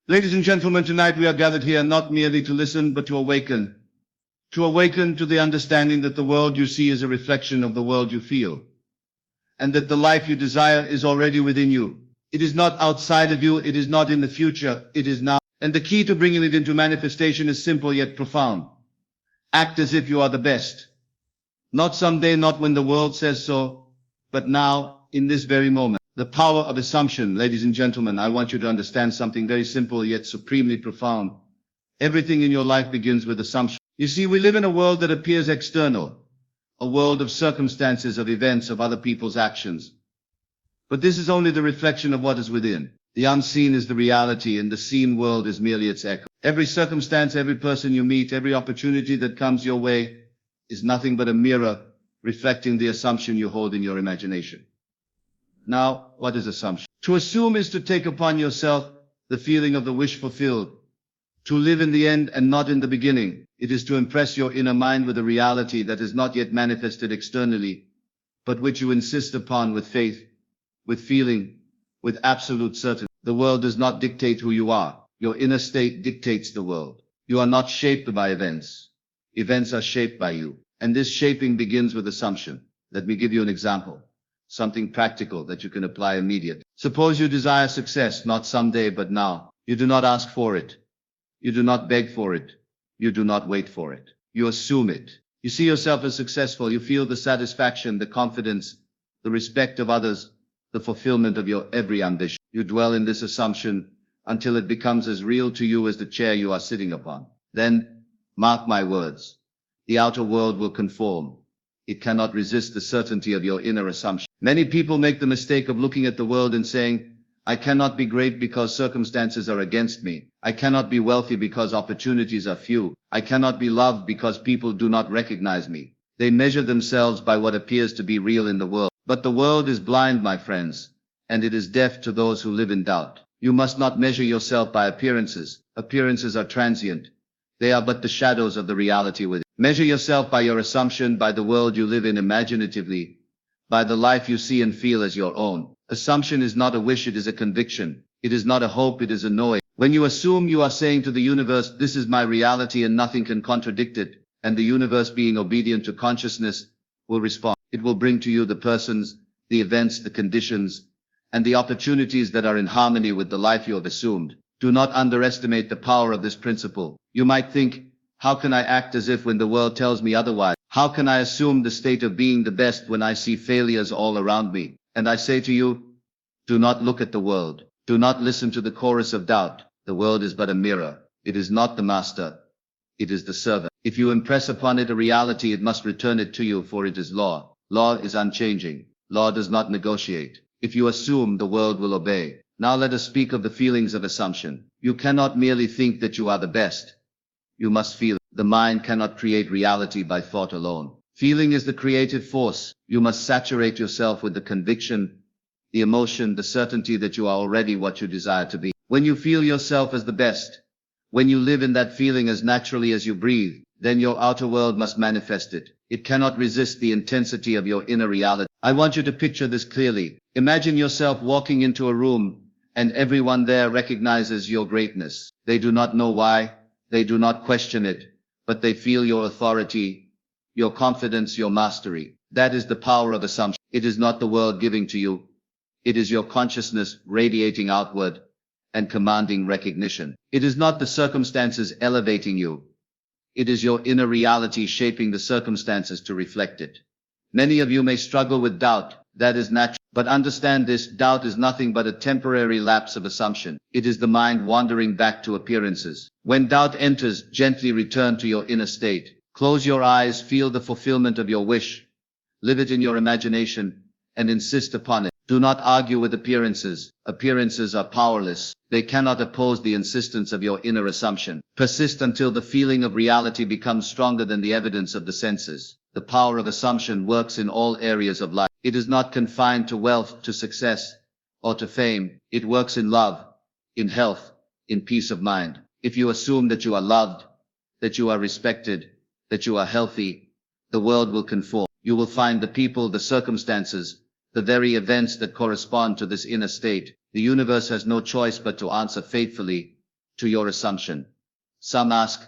Ladies and gentlemen, tonight we are gathered here not merely to listen, but to awaken. To awaken to the understanding that the world you see is a reflection of the world you feel, and that the life you desire is already within you. It is not outside of you, it is not in the future, it is now. And the key to bringing it into manifestation is simple yet profound. Act as if you are the best. Not someday, not when the world says so, but now, in this very moment. The power of assumption. Ladies and gentlemen, I want you to understand something very simple yet supremely profound. Everything in your life begins with assumption. You see, we live in a world that appears external, a world of circumstances, of events, of other people's actions. But this is only the reflection of what is within. The unseen is the reality, and the seen world is merely its echo. Every circumstance, every person you meet, every opportunity that comes your way is nothing but a mirror reflecting the assumption you hold in your imagination. Now, what is assumption? To assume is to take upon yourself the feeling of the wish fulfilled. To live in the end and not in the beginning. It is to impress your inner mind with a reality that is not yet manifested externally, but which you insist upon with faith, with feeling, with absolute certainty. The world does not dictate who you are. Your inner state dictates the world. You are not shaped by events. Events are shaped by you. And this shaping begins with assumption. Let me give you an example. Something practical that you can apply immediately. Suppose you desire success, not someday, but now. You do not ask for it. You do not beg for it. You do not wait for it. You assume it. You see yourself as successful. You feel the satisfaction, the confidence, the respect of others, the fulfillment of your every ambition. You dwell in this assumption until it becomes as real to you as the chair you are sitting upon. Then, mark my words, the outer world will conform. It cannot resist the certainty of your inner assumption. Many people make the mistake of looking at the world and saying, I cannot be great because circumstances are against me. I cannot be wealthy because opportunities are few. I cannot be loved because people do not recognize me. They measure themselves by what appears to be real in the world. But the world is blind, my friends, and it is deaf to those who live in doubt. You must not measure yourself by appearances. Appearances are transient. They are but the shadows of the reality within. Measure yourself by your assumption, by the world you live in imaginatively, by the life you see and feel as your own. Assumption is not a wish, it is a conviction. It is not a hope, it is a knowing. When you assume, you are saying to the universe, this is my reality and nothing can contradict it. And the universe, being obedient to consciousness, will respond. It will bring to you the persons, the events, the conditions, and the opportunities that are in harmony with the life you have assumed. Do not underestimate the power of this principle. You might think, how can I act as if when the world tells me otherwise? How can I assume the state of being the best when I see failures all around me? And I say to you, do not look at the world. Do not listen to the chorus of doubt. The world is but a mirror. It is not the master. It is the servant. If you impress upon it a reality, it must return it to you, for it is law. Law is unchanging. Law does not negotiate. If you assume, the world will obey. Now let us speak of the feelings of assumption. You cannot merely think that you are the best. You must feel. The mind cannot create reality by thought alone. Feeling is the creative force. You must saturate yourself with the conviction, the emotion, the certainty that you are already what you desire to be. When you feel yourself as the best, when you live in that feeling as naturally as you breathe, then your outer world must manifest it. It cannot resist the intensity of your inner reality. I want you to picture this clearly. Imagine yourself walking into a room, and everyone there recognizes your greatness. They do not know why. They do not question it, but they feel your authority, your confidence, your mastery. That is the power of assumption. It is not the world giving to you. It is your consciousness radiating outward and commanding recognition. It is not the circumstances elevating you. It is your inner reality shaping the circumstances to reflect it. Many of you may struggle with doubt. That is natural. But understand this, doubt is nothing but a temporary lapse of assumption. It is the mind wandering back to appearances. When doubt enters, gently return to your inner state. Close your eyes, feel the fulfillment of your wish. Live it in your imagination, and insist upon it. Do not argue with appearances. Appearances are powerless. They cannot oppose the insistence of your inner assumption. Persist until the feeling of reality becomes stronger than the evidence of the senses. The power of assumption works in all areas of life. It is not confined to wealth, to success, or to fame. It works in love, in health, in peace of mind. If you assume that you are loved, that you are respected, that you are healthy, the world will conform. You will find the people, the circumstances, the very events that correspond to this inner state. The universe has no choice but to answer faithfully, to your assumption. Some ask,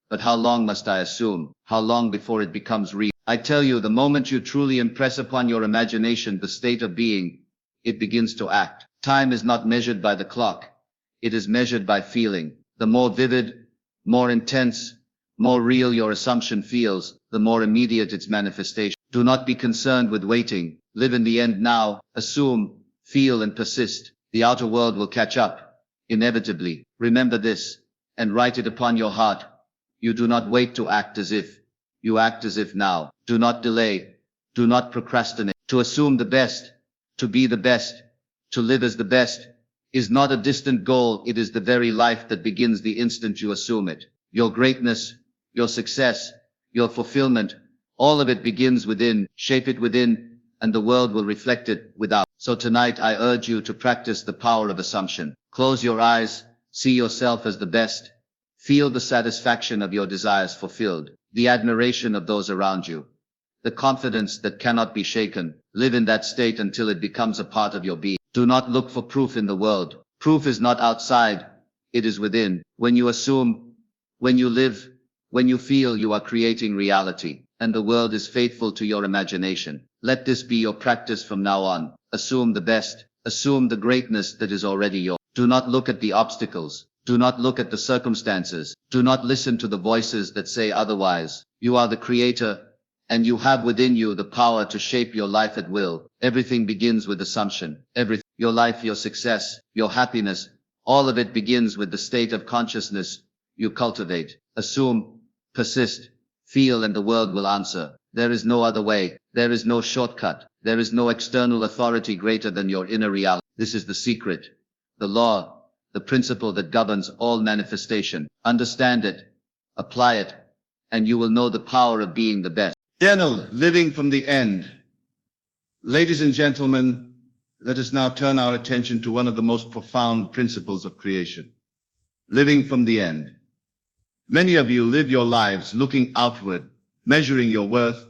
but how long must I assume? How long before it becomes real? I tell you, the moment you truly impress upon your imagination the state of being, it begins to act. Time is not measured by the clock. It is measured by feeling. The more vivid, more intense, more real your assumption feels, the more immediate its manifestation. Do not be concerned with waiting. Live in the end now. Assume, feel, and persist. The outer world will catch up, inevitably. Remember this, and write it upon your heart. You do not wait to act as if. You act as if now. Do not delay. Do not procrastinate. To assume the best, to be the best, to live as the best, is not a distant goal. It is the very life that begins the instant you assume it. Your greatness, your success, your fulfillment, all of it begins within. Shape it within, and the world will reflect it without. So tonight I urge you to practice the power of assumption. Close your eyes, see yourself as the best. Feel the satisfaction of your desires fulfilled, the admiration of those around you, the confidence that cannot be shaken. Live in that state until it becomes a part of your being. Do not look for proof in the world. Proof is not outside, it is within. When you assume, when you live, when you feel, you are creating reality, and the world is faithful to your imagination. Let this be your practice from now on. Assume the best. Assume the greatness that is already yours. Do not look at the obstacles. Do not look at the circumstances. Do not listen to the voices that say otherwise. You are the creator, and you have within you the power to shape your life at will. Everything begins with assumption. Everything. Your life, your success, your happiness, all of it begins with the state of consciousness you cultivate. Assume, persist, feel, and the world will answer. There is no other way. There is no shortcut. There is no external authority greater than your inner reality. This is the secret, the law, the principle that governs all manifestation. Understand it, apply it, and you will know the power of being the best. Journal, living from the end. Ladies and gentlemen, let us now turn our attention to one of the most profound principles of creation. Living from the end. Many of you live your lives looking outward, measuring your worth,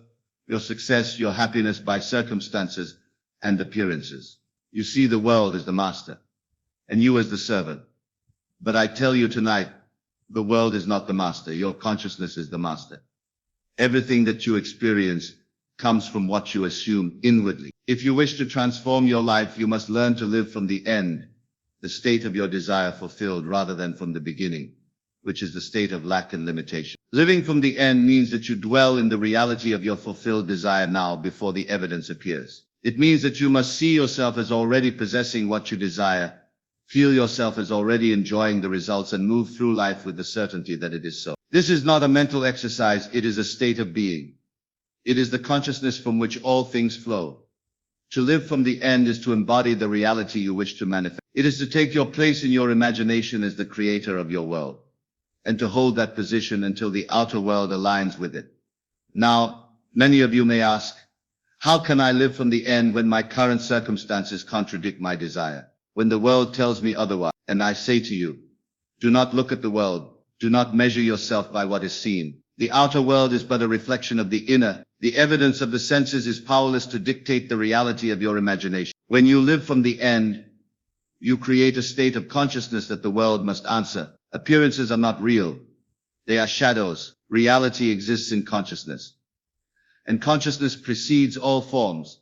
your success, your happiness by circumstances and appearances. You see the world as the master, and you as the servant. But I tell you tonight, the world is not the master. Your consciousness is the master. Everything that you experience comes from what you assume inwardly. If you wish to transform your life, you must learn to live from the end, the state of your desire fulfilled, rather than from the beginning, which is the state of lack and limitation. Living from the end means that you dwell in the reality of your fulfilled desire now before the evidence appears. It means that you must see yourself as already possessing what you desire, feel yourself as already enjoying the results, and move through life with the certainty that it is so. This is not a mental exercise, it is a state of being. It is the consciousness from which all things flow. To live from the end is to embody the reality you wish to manifest. It is to take your place in your imagination as the creator of your world, and to hold that position until the outer world aligns with it. Now, many of you may ask, how can I live from the end when my current circumstances contradict my desire? When the world tells me otherwise? And I say to you, do not look at the world. Do not measure yourself by what is seen. The outer world is but a reflection of the inner. The evidence of the senses is powerless to dictate the reality of your imagination. When you live from the end, you create a state of consciousness that the world must answer. Appearances are not real. They are shadows. Reality exists in consciousness. And consciousness precedes all forms.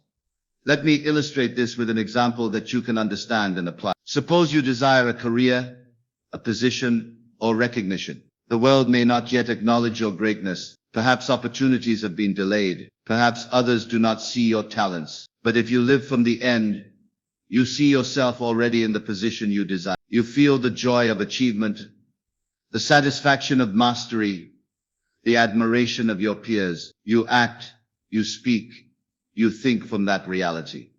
Let me illustrate this with an example that you can understand and apply. Suppose you desire a career, a position, or recognition. The world may not yet acknowledge your greatness. Perhaps opportunities have been delayed. Perhaps others do not see your talents. But if you live from the end, you see yourself already in the position you desire. You feel the joy of achievement, the satisfaction of mastery, the admiration of your peers. You act, you speak, you think from that reality.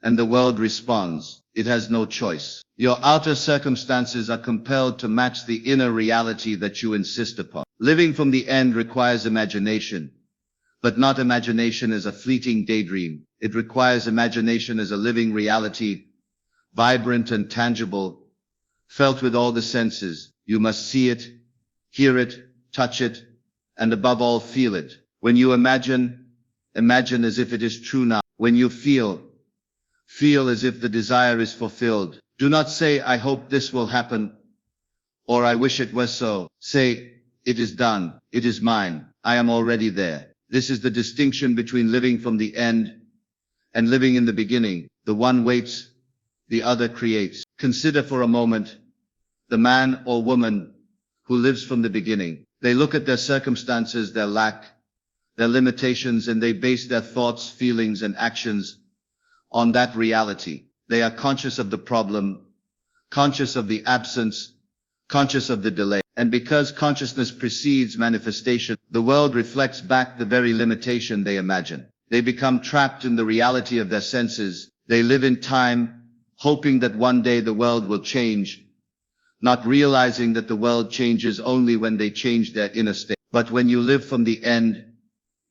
And the world responds. It has no choice. Your outer circumstances are compelled to match the inner reality that you insist upon. Living from the end requires imagination, but not imagination as a fleeting daydream. It requires imagination as a living reality, vibrant and tangible, felt with all the senses. You must see it, hear it, touch it, and above all, feel it. When you imagine as if it is true now. When you feel as if the desire is fulfilled. Do not say, I hope this will happen, or I wish it was so. Say, it is done. It is mine. I am already there. This is the distinction between living from the end and living in the beginning. The one waits, the other creates. Consider for a moment the man or woman who lives from the beginning. They look at their circumstances, their lack, their limitations, and they base their thoughts, feelings, and actions on that reality. They are conscious of the problem, conscious of the absence, conscious of the delay. And because consciousness precedes manifestation, the world reflects back the very limitation they imagine. They become trapped in the reality of their senses. They live in time, hoping that one day the world will change, not realizing that the world changes only when they change their inner state. But when you live from the end,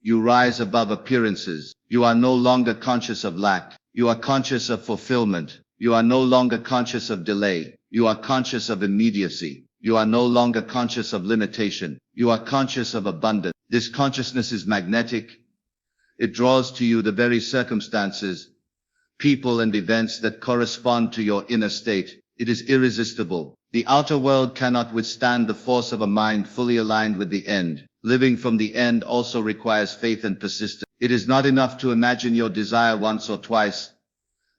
you rise above appearances. You are no longer conscious of lack. You are conscious of fulfillment. You are no longer conscious of delay. You are conscious of immediacy. You are no longer conscious of limitation. You are conscious of abundance. This consciousness is magnetic. It draws to you the very circumstances, people and events that correspond to your inner state. It is irresistible. The outer world cannot withstand the force of a mind fully aligned with the end. Living from the end also requires faith and persistence. It is not enough to imagine your desire once or twice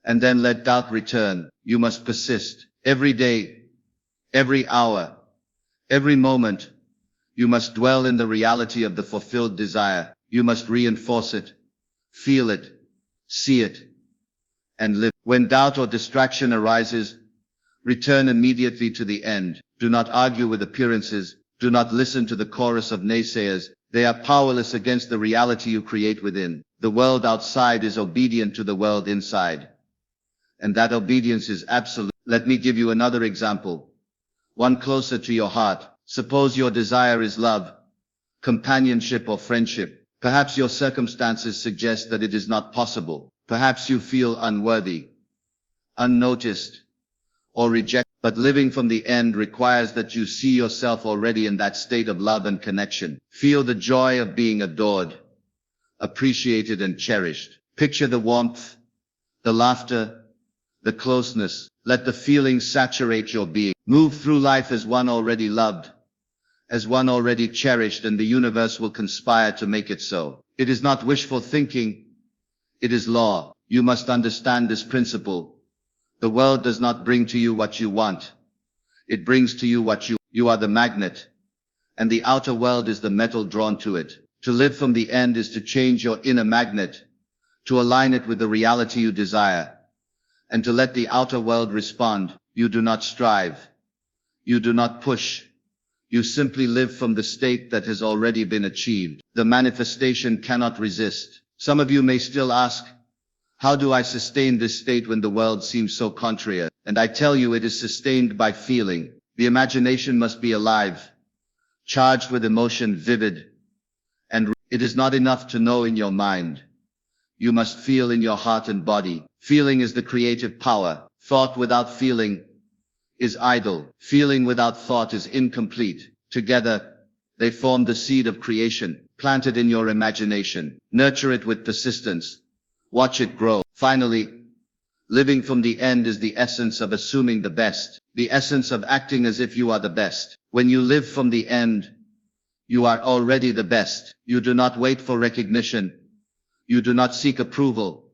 and then let doubt return. You must persist. Every day, every hour, every moment, you must dwell in the reality of the fulfilled desire. You must reinforce it, feel it, see it, and live. When doubt or distraction arises, return immediately to the end. Do not argue with appearances. Do not listen to the chorus of naysayers. They are powerless against the reality you create within. The world outside is obedient to the world inside. And that obedience is absolute. Let me give you another example, one closer to your heart. Suppose your desire is love, companionship, or friendship. Perhaps your circumstances suggest that it is not possible. Perhaps you feel unworthy, unnoticed, or rejected. But living from the end requires that you see yourself already in that state of love and connection. Feel the joy of being adored, appreciated, and cherished. Picture the warmth, the laughter, the closeness. Let the feelings saturate your being. Move through life as one already loved, as one already cherished, and the universe will conspire to make it so. It is not wishful thinking. It is law. You must understand this principle. The world does not bring to you what you want. It brings to you what you are the magnet, and the outer world is the metal drawn to it. To live from the end is to change your inner magnet, to align it with the reality you desire, and to let the outer world respond. You do not strive. You do not push. You simply live from the state that has already been achieved. The manifestation cannot resist. Some of you may still ask, how do I sustain this state when the world seems so contrary? And I tell you, it is sustained by feeling. The imagination must be alive, charged with emotion, vivid, and it is not enough to know in your mind. You must feel in your heart and body. Feeling is the creative power. Thought without feeling is idle. Feeling without thought is incomplete. Together, they form the seed of creation. Plant it in your imagination. Nurture it with persistence. Watch it grow. Finally, living from the end is the essence of assuming the best, the essence of acting as if you are the best. When you live from the end, you are already the best. You do not wait for recognition. You do not seek approval.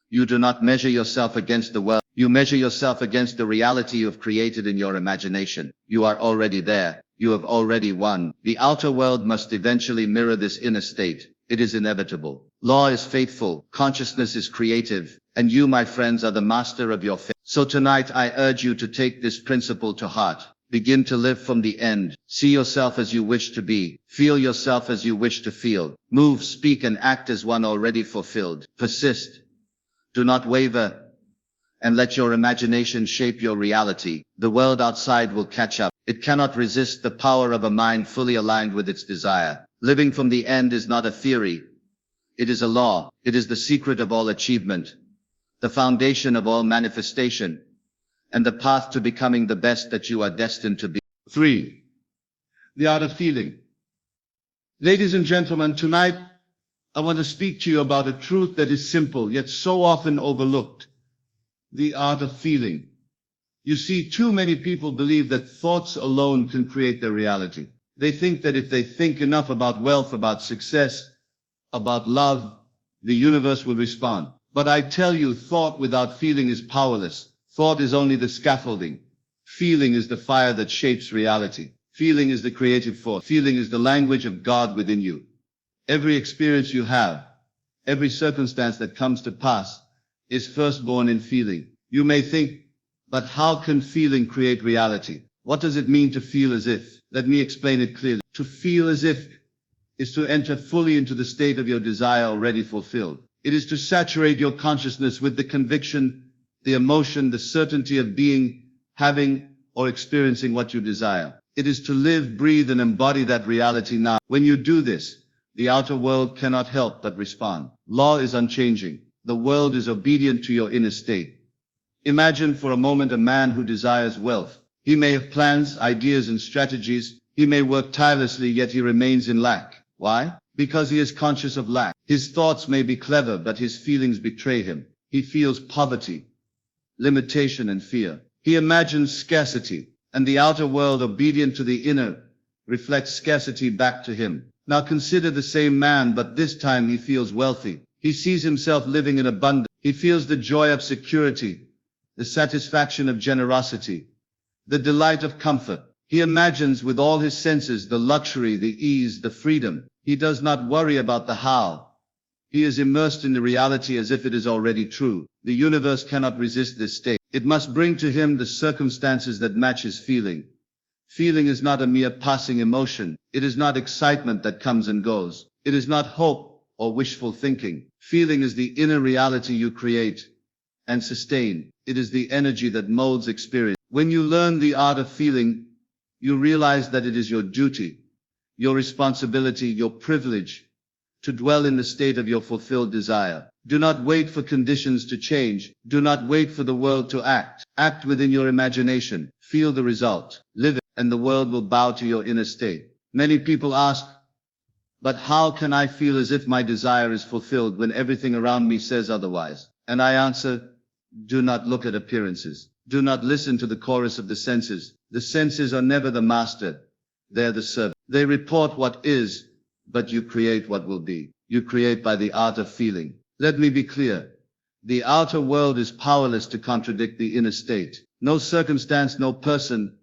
You do not measure yourself against the world. You measure yourself against the reality you have created in your imagination. You are already there. You have already won. The outer world must eventually mirror this inner state. It is inevitable. Law is faithful, consciousness is creative, and you, my friends, are the master of your fate. So tonight I urge you to take this principle to heart. Begin to live from the end. See yourself as you wish to be. Feel yourself as you wish to feel. Move, speak, and act as one already fulfilled. Persist. Do not waver, and let your imagination shape your reality. The world outside will catch up. It cannot resist the power of a mind fully aligned with its desire. Living from the end is not a theory. It is a law. It is the secret of all achievement, the foundation of all manifestation, and the path to becoming the best that you are destined to be. 3. The art of feeling. Ladies and gentlemen, tonight I want to speak to you about a truth that is simple yet so often overlooked. The art of feeling. You see, too many people believe that thoughts alone can create their reality. They think that if they think enough about wealth, about success, about love, the universe will respond. But I tell you, thought without feeling is powerless. Thought is only the scaffolding. Feeling is the fire that shapes reality. Feeling is the creative force. Feeling is the language of God within you. Every experience you have, every circumstance that comes to pass, is first born in feeling. You may think, but how can feeling create reality? What does it mean to feel as if? Let me explain it clearly. To feel as if is to enter fully into the state of your desire already fulfilled. It is to saturate your consciousness with the conviction, the emotion, the certainty of being, having, or experiencing what you desire. It is to live, breathe, and embody that reality now. When you do this, the outer world cannot help but respond. Law is unchanging. The world is obedient to your inner state. Imagine for a moment a man who desires wealth. He may have plans, ideas, and strategies. He may work tirelessly, yet he remains in lack. Why? Because he is conscious of lack. His thoughts may be clever, but his feelings betray him. He feels poverty, limitation, and fear. He imagines scarcity, and the outer world, obedient to the inner, reflects scarcity back to him. Now consider the same man, but this time he feels wealthy. He sees himself living in abundance. He feels the joy of security, the satisfaction of generosity, the delight of comfort. He imagines with all his senses the luxury, the ease, the freedom. He does not worry about the how. He is immersed in the reality as if it is already true. The universe cannot resist this state. It must bring to him the circumstances that match his feeling. Feeling is not a mere passing emotion. It is not excitement that comes and goes. It is not hope or wishful thinking. Feeling is the inner reality you create and sustain. It is the energy that molds experience. When you learn the art of feeling, you realize that it is your duty, your responsibility, your privilege to dwell in the state of your fulfilled desire. Do not wait for conditions to change. Do not wait for the world to act. Act within your imagination. Feel the result. Live it, and the world will bow to your inner state. Many people ask, but how can I feel as if my desire is fulfilled when everything around me says otherwise? And I answer, do not look at appearances. Do not listen to the chorus of the senses. The senses are never the master. They are the servant. They report what is, but you create what will be. You create by the art of feeling. Let me be clear. The outer world is powerless to contradict the inner state. No circumstance, no person,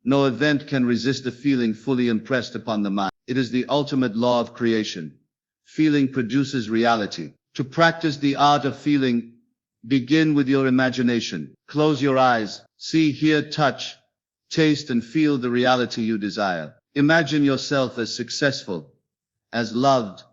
no event can resist the feeling fully impressed upon the mind. It is the ultimate law of creation. Feeling produces reality. To practice the art of feeling, begin with your imagination. Close your eyes. See, hear, touch, taste, and feel the reality you desire. Imagine yourself as successful, as loved,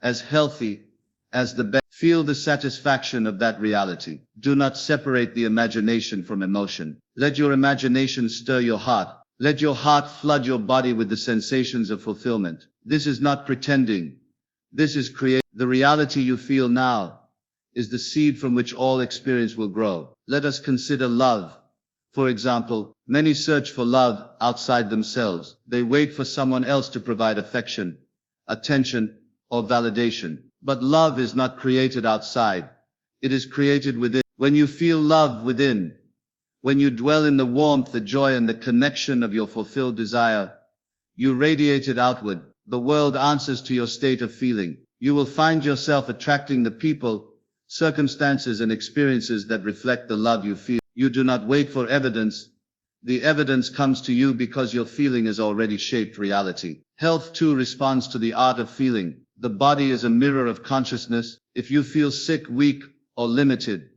as healthy, as the best. Feel the satisfaction of that reality. Do not separate the imagination from emotion. Let your imagination stir your heart. Let your heart flood your body with the sensations of fulfillment. This is not pretending. This is creating. The reality you feel now is the seed from which all experience will grow. Let us consider love. For example, many search for love outside themselves. They wait for someone else to provide affection, attention, or validation. But love is not created outside. It is created within. When you feel love within, when you dwell in the warmth, the joy, and the connection of your fulfilled desire, you radiate it outward. The world answers to your state of feeling. You will find yourself attracting the people, circumstances, and experiences that reflect the love you feel. You do not wait for evidence. The evidence comes to you because your feeling has already shaped reality. Health too responds to the art of feeling. The body is a mirror of consciousness. If you feel sick, weak, or limited,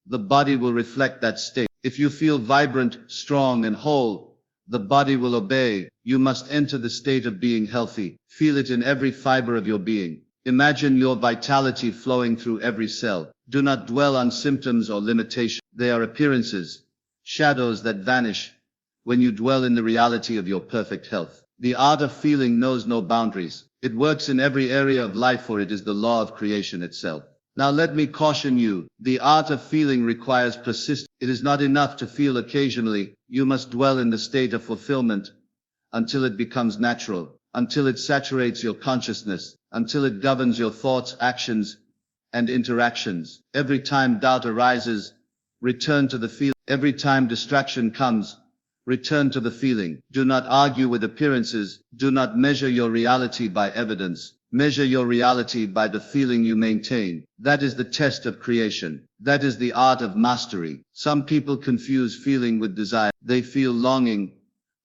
the body will reflect that state. If you feel vibrant, strong, and whole, the body will obey. You must enter the state of being healthy. Feel it in every fiber of your being. Imagine your vitality flowing through every cell. Do not dwell on symptoms or limitations. They are appearances, shadows that vanish when you dwell in the reality of your perfect health. The art of feeling knows no boundaries. It works in every area of life, for it is the law of creation itself. Now let me caution you, the art of feeling requires persistence. It is not enough to feel occasionally. You must dwell in the state of fulfillment until it becomes natural, until it saturates your consciousness, until it governs your thoughts, actions, and interactions. Every time doubt arises, return to the feeling. Every time distraction comes, return to the feeling. Do not argue with appearances. Do not measure your reality by evidence. Measure your reality by the feeling you maintain. That is the test of creation. That is the art of mastery. Some people confuse feeling with desire. They feel longing,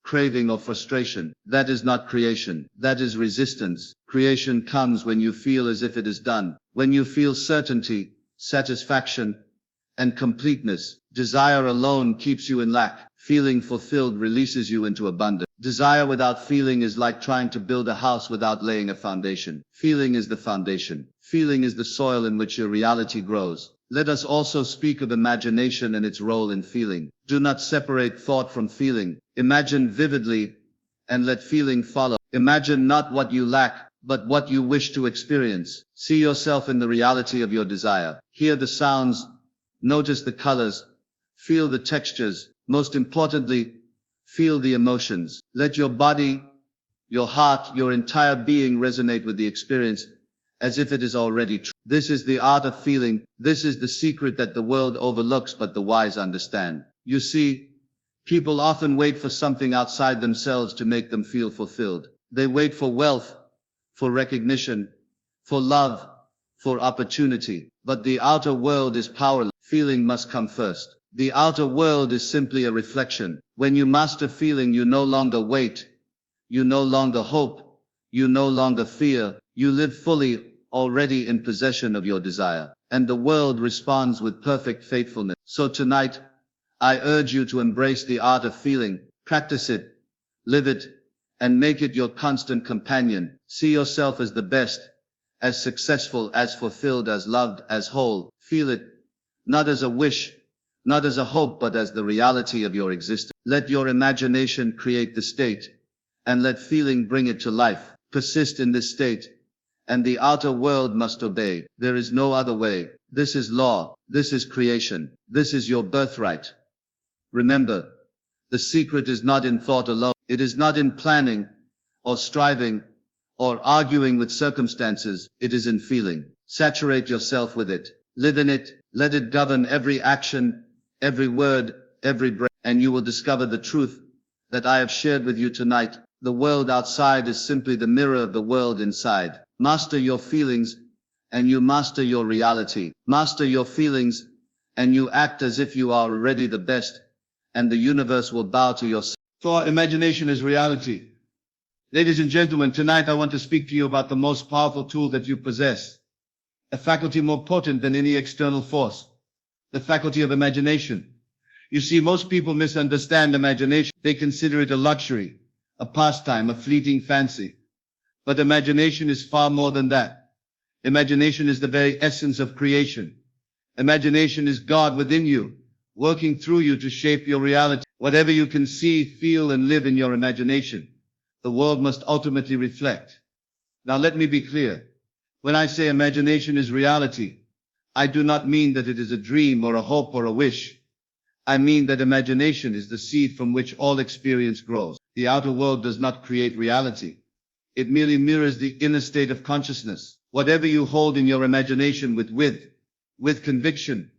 craving, or frustration. That is not creation. That is resistance. Creation comes when you feel as if it is done. When you feel certainty, satisfaction, and completeness. Desire alone keeps you in lack. Feeling fulfilled releases you into abundance. Desire without feeling is like trying to build a house without laying a foundation. Feeling is the foundation. Feeling is the soil in which your reality grows. Let us also speak of imagination and its role in feeling. Do not separate thought from feeling. Imagine vividly and let feeling follow. Imagine not what you lack, but what you wish to experience. See yourself in the reality of your desire. Hear the sounds, notice the colors, feel the textures. Most importantly, feel the emotions. Let your body, your heart, your entire being resonate with the experience as if it is already true. This is the art of feeling. This is the secret that the world overlooks but the wise understand. You see, people often wait for something outside themselves to make them feel fulfilled. They wait for wealth, for recognition, for love, for opportunity. But the outer world is powerless. Feeling must come first. The outer world is simply a reflection. When you master feeling, you no longer wait. You no longer hope. You no longer fear. You live fully, already in possession of your desire. And the world responds with perfect faithfulness. So tonight, I urge you to embrace the art of feeling. Practice it, live it, and make it your constant companion. See yourself as the best, as successful, as fulfilled, as loved, as whole. Feel it, not as a wish, not as a hope, but as the reality of your existence. Let your imagination create the state, and let feeling bring it to life. Persist in this state, and the outer world must obey. There is no other way. This is law. This is creation. This is your birthright. Remember, the secret is not in thought alone. It is not in planning, or striving, or arguing with circumstances. It is in feeling. Saturate yourself with it. Live in it. Let it govern every action, every word, every breath, and you will discover the truth that I have shared with you tonight. The world outside is simply the mirror of the world inside. Master your feelings, and you master your reality. Master your feelings, and you act as if you are already the best, and the universe will bow to your. So our imagination is reality. Ladies and gentlemen, tonight I want to speak to you about the most powerful tool that you possess. A faculty more potent than any external force. The faculty of imagination. You see, most people misunderstand imagination. They consider it a luxury, a pastime, a fleeting fancy. But imagination is far more than that. Imagination is the very essence of creation. Imagination is God within you, working through you to shape your reality. Whatever you can see, feel, and live in your imagination, the world must ultimately reflect. Now let me be clear. When I say imagination is reality, I do not mean that it is a dream or a hope or a wish. I mean that imagination is the seed from which all experience grows. The outer world does not create reality. It merely mirrors the inner state of consciousness. Whatever you hold in your imagination with conviction,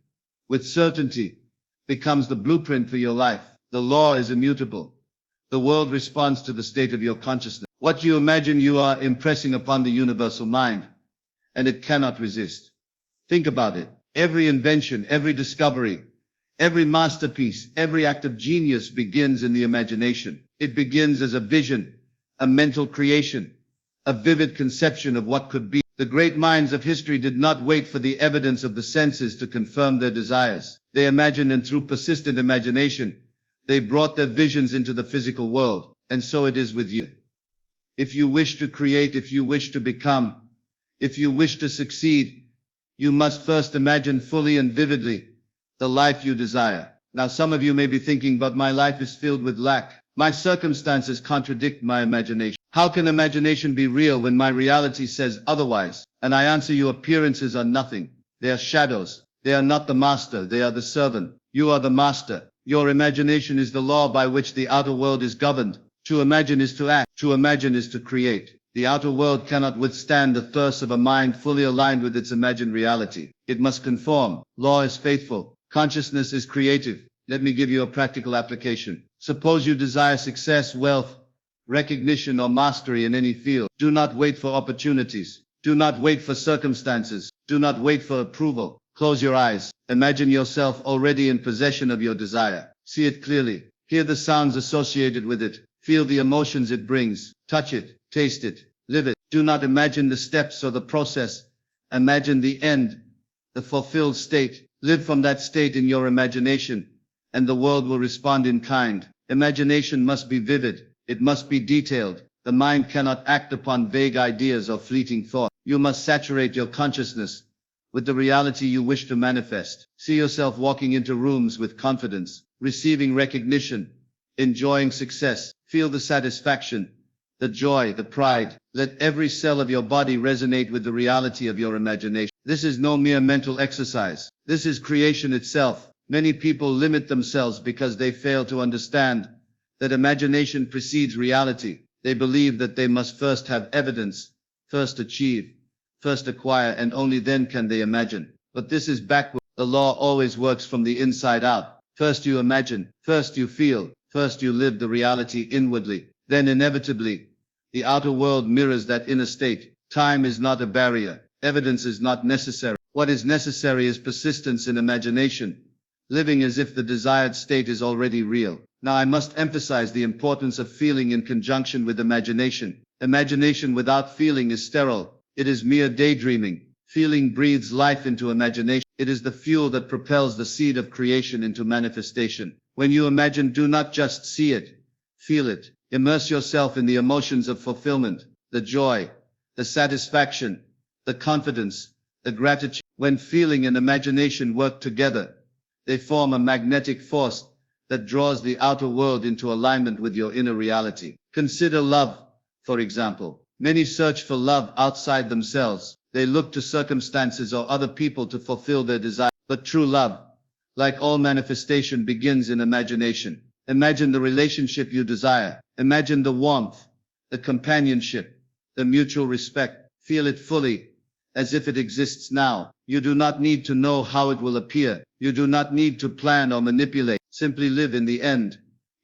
with certainty, becomes the blueprint for your life. The law is immutable. The world responds to the state of your consciousness. What you imagine, you are impressing upon the universal mind, and it cannot resist. Think about it. Every invention, every discovery, every masterpiece, every act of genius begins in the imagination. It begins as a vision, a mental creation, a vivid conception of what could be. The great minds of history did not wait for the evidence of the senses to confirm their desires. They imagined, and through persistent imagination, they brought their visions into the physical world. And so it is with you. If you wish to create, if you wish to become, if you wish to succeed, you must first imagine fully and vividly the life you desire. Now some of you may be thinking, but my life is filled with lack. My circumstances contradict my imagination. How can imagination be real when my reality says otherwise? And I answer you, appearances are nothing. They are shadows. They are not the master, they are the servant. You are the master. Your imagination is the law by which the outer world is governed. To imagine is to act. To imagine is to create. The outer world cannot withstand the thirst of a mind fully aligned with its imagined reality. It must conform. Law is faithful. Consciousness is creative. Let me give you a practical application. Suppose you desire success, wealth, recognition, or mastery in any field. Do not wait for opportunities. Do not wait for circumstances. Do not wait for approval. Close your eyes. Imagine yourself already in possession of your desire. See it clearly. Hear the sounds associated with it. Feel the emotions it brings. Touch it. Taste it. Live it. Do not imagine the steps or the process. Imagine the end, the fulfilled state. Live from that state in your imagination, and the world will respond in kind. Imagination must be vivid. It must be detailed. The mind cannot act upon vague ideas or fleeting thought. You must saturate your consciousness with the reality you wish to manifest. See yourself walking into rooms with confidence, receiving recognition, enjoying success. Feel the satisfaction, the joy, the pride. Let every cell of your body resonate with the reality of your imagination. This is no mere mental exercise. This is creation itself. Many people limit themselves because they fail to understand that imagination precedes reality. They believe that they must first have evidence, first achieve, first acquire, and only then can they imagine. But this is backward. The law always works from the inside out. First you imagine, first you feel, first you live the reality inwardly. Then inevitably, the outer world mirrors that inner state. Time is not a barrier. Evidence is not necessary. What is necessary is persistence in imagination, living as if the desired state is already real. Now I must emphasize the importance of feeling in conjunction with imagination. Imagination without feeling is sterile. It is mere daydreaming. Feeling breathes life into imagination. It is the fuel that propels the seed of creation into manifestation. When you imagine, do not just see it, feel it. Immerse yourself in the emotions of fulfillment, the joy, the satisfaction, the confidence, the gratitude. When feeling and imagination work together, they form a magnetic force that draws the outer world into alignment with your inner reality. Consider love, for example. Many search for love outside themselves. They look to circumstances or other people to fulfill their desire. But true love, like all manifestation, begins in imagination. Imagine the relationship you desire. Imagine the warmth, the companionship, the mutual respect. Feel it fully, as if it exists now. You do not need to know how it will appear. You do not need to plan or manipulate. Simply live in the end,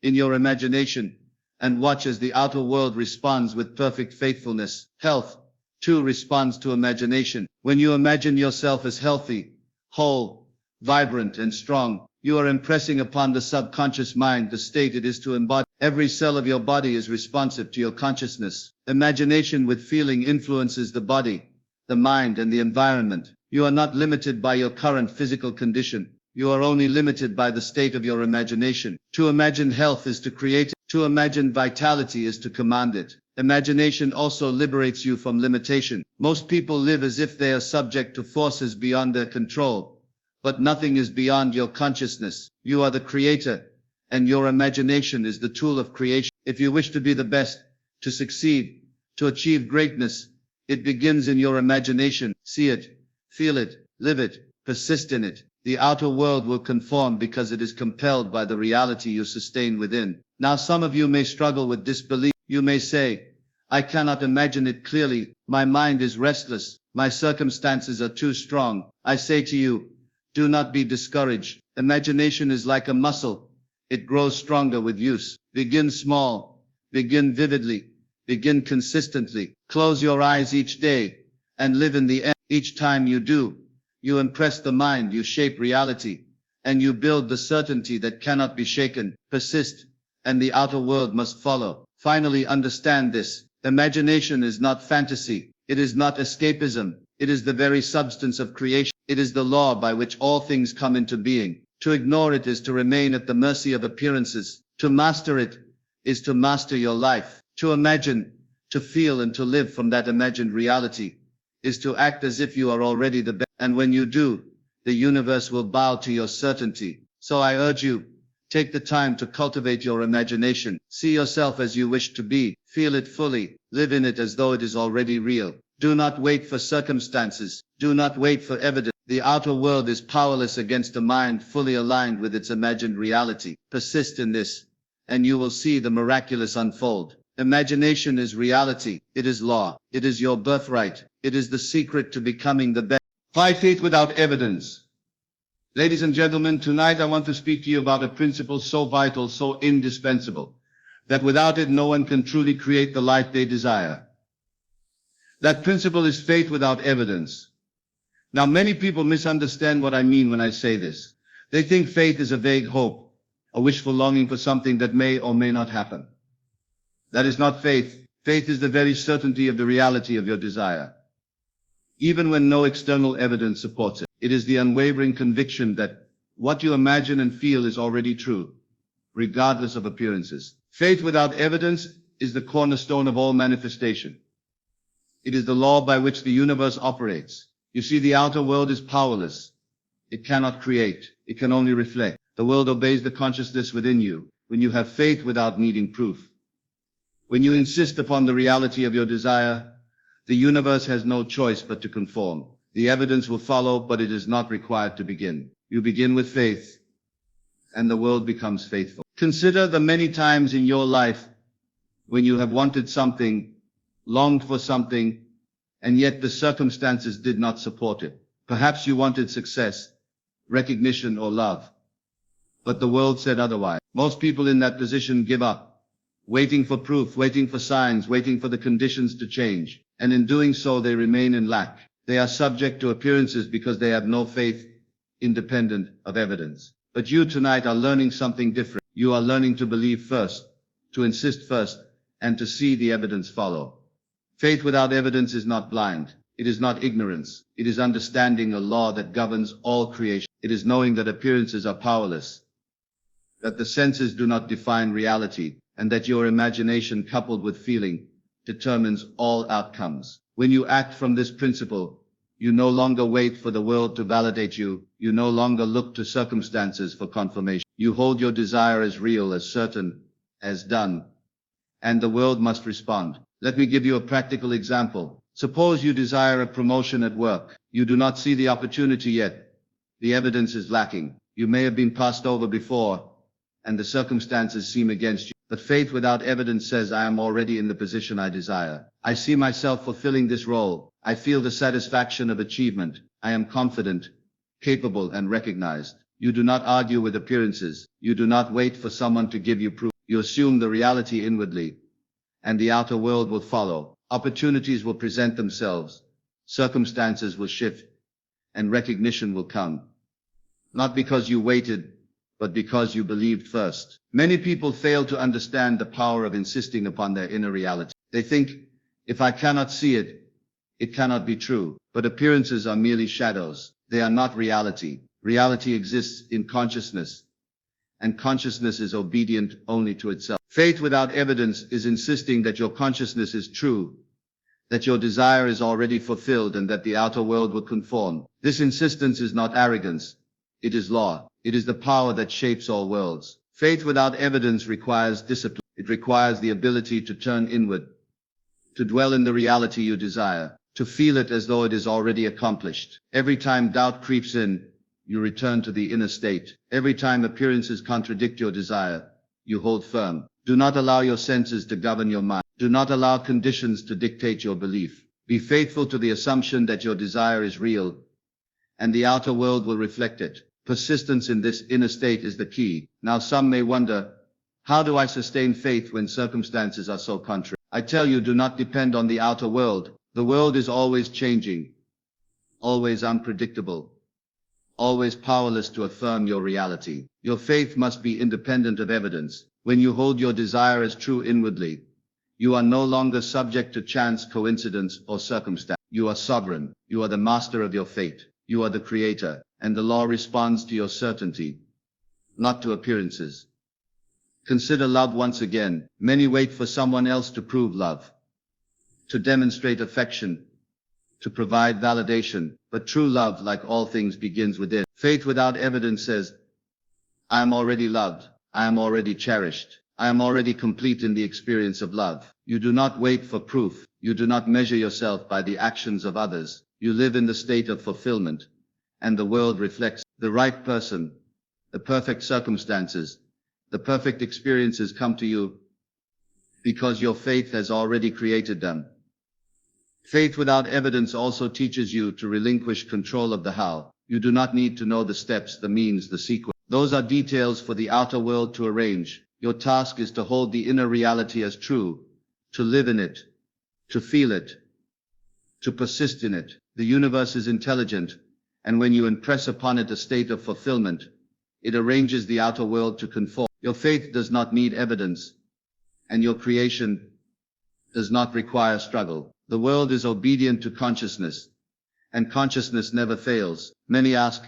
in your imagination, and watch as the outer world responds with perfect faithfulness. Health, too, responds to imagination. When you imagine yourself as healthy, whole, vibrant, and strong, you are impressing upon the subconscious mind the state it is to embody. Every cell of your body is responsive to your consciousness. Imagination with feeling influences the body, the mind, and the environment. You are not limited by your current physical condition. You are only limited by the state of your imagination. To imagine health is to create it. To imagine vitality is to command it. Imagination also liberates you from limitation. Most people live as if they are subject to forces beyond their control. But nothing is beyond your consciousness. You are the creator, and your imagination is the tool of creation. If you wish to be the best, to succeed, to achieve greatness, it begins in your imagination. See it, feel it, live it, persist in it. The outer world will conform because it is compelled by the reality you sustain within. Now some of you may struggle with disbelief. You may say, I cannot imagine it clearly. My mind is restless. My circumstances are too strong. I say to you, do not be discouraged. Imagination is like a muscle. It grows stronger with use. Begin small. Begin vividly. Begin consistently. Close your eyes each day and live in the end. Each time you do, you impress the mind, you shape reality, and you build the certainty that cannot be shaken. Persist, and the outer world must follow. Finally, understand this. Imagination is not fantasy. It is not escapism. It is the very substance of creation. It is the law by which all things come into being. To ignore it is to remain at the mercy of appearances. To master it is to master your life. To imagine, to feel, and to live from that imagined reality is to act as if you are already the best. And when you do, the universe will bow to your certainty. So I urge you, take the time to cultivate your imagination. See yourself as you wish to be. Feel it fully. Live in it as though it is already real. Do not wait for circumstances. Do not wait for evidence. The outer world is powerless against a mind fully aligned with its imagined reality. Persist in this, and you will see the miraculous unfold. Imagination is reality. It is law. It is your birthright. It is the secret to becoming the best. 5 feet without evidence. Ladies and gentlemen, tonight I want to speak to you about a principle so vital, so indispensable, that without it no one can truly create the life they desire. That principle is faith without evidence. Now many people misunderstand what I mean when I say this. They think faith is a vague hope, a wishful longing for something that may or may not happen. That is not faith. Faith is the very certainty of the reality of your desire, even when no external evidence supports it. It is the unwavering conviction that what you imagine and feel is already true, regardless of appearances. Faith without evidence is the cornerstone of all manifestation. It is the law by which the universe operates. You see, the outer world is powerless. It cannot create. It can only reflect. The world obeys the consciousness within you when you have faith without needing proof. When you insist upon the reality of your desire, the universe has no choice but to conform. The evidence will follow, but it is not required to begin. You begin with faith, and the world becomes faithful. Consider the many times in your life when you have wanted something, longed for something, and yet the circumstances did not support it. Perhaps you wanted success, recognition, or love, but the world said otherwise. Most people in that position give up, waiting for proof, waiting for signs, waiting for the conditions to change, and in doing so they remain in lack. They are subject to appearances because they have no faith independent of evidence. But you tonight are learning something different. You are learning to believe first, to insist first, and to see the evidence follow. Faith without evidence is not blind. It is not ignorance. It is understanding a law that governs all creation. It is knowing that appearances are powerless, that the senses do not define reality, and that your imagination coupled with feeling determines all outcomes. When you act from this principle, you no longer wait for the world to validate you. You no longer look to circumstances for confirmation. You hold your desire as real, as certain, as done, and the world must respond. Let me give you a practical example. Suppose you desire a promotion at work. You do not see the opportunity yet. The evidence is lacking. You may have been passed over before, and the circumstances seem against you. But faith without evidence says, I am already in the position I desire. I see myself fulfilling this role. I feel the satisfaction of achievement. I am confident, capable, and recognized. You do not argue with appearances. You do not wait for someone to give you proof. You assume the reality inwardly, and the outer world will follow. Opportunities will present themselves. Circumstances will shift, and recognition will come. Not because you waited, but because you believed first. Many people fail to understand the power of insisting upon their inner reality. They think, if I cannot see it, it cannot be true. But appearances are merely shadows. They are not reality. Reality exists in consciousness, and consciousness is obedient only to itself. Faith without evidence is insisting that your consciousness is true, that your desire is already fulfilled, and that the outer world will conform. This insistence is not arrogance. It is law. It is the power that shapes all worlds. Faith without evidence requires discipline. It requires the ability to turn inward, to dwell in the reality you desire, to feel it as though it is already accomplished. Every time doubt creeps in, you return to the inner state. Every time appearances contradict your desire, you hold firm. Do not allow your senses to govern your mind. Do not allow conditions to dictate your belief. Be faithful to the assumption that your desire is real, and the outer world will reflect it. Persistence in this inner state is the key. Now some may wonder, how do I sustain faith when circumstances are so contrary? I tell you, do not depend on the outer world. The world is always changing, always unpredictable, always powerless to affirm your reality. Your faith must be independent of evidence. When you hold your desire as true inwardly, you are no longer subject to chance, coincidence, or circumstance. You are sovereign. You are the master of your fate. You are the creator, and the law responds to your certainty, not to appearances. Consider love once again. Many wait for someone else to prove love, to demonstrate affection, to provide validation. But true love, like all things, begins within. Faith without evidence says, I am already loved. I am already cherished. I am already complete in the experience of love. You do not wait for proof. You do not measure yourself by the actions of others. You live in the state of fulfillment, and the world reflects. The right person, the perfect circumstances, the perfect experiences come to you because your faith has already created them. Faith without evidence also teaches you to relinquish control of the how. You do not need to know the steps, the means, the sequence. Those are details for the outer world to arrange. Your task is to hold the inner reality as true, to live in it, to feel it, to persist in it. The universe is intelligent, and when you impress upon it a state of fulfillment, it arranges the outer world to conform. Your faith does not need evidence, and your creation does not require struggle. The world is obedient to consciousness, and consciousness never fails. Many ask,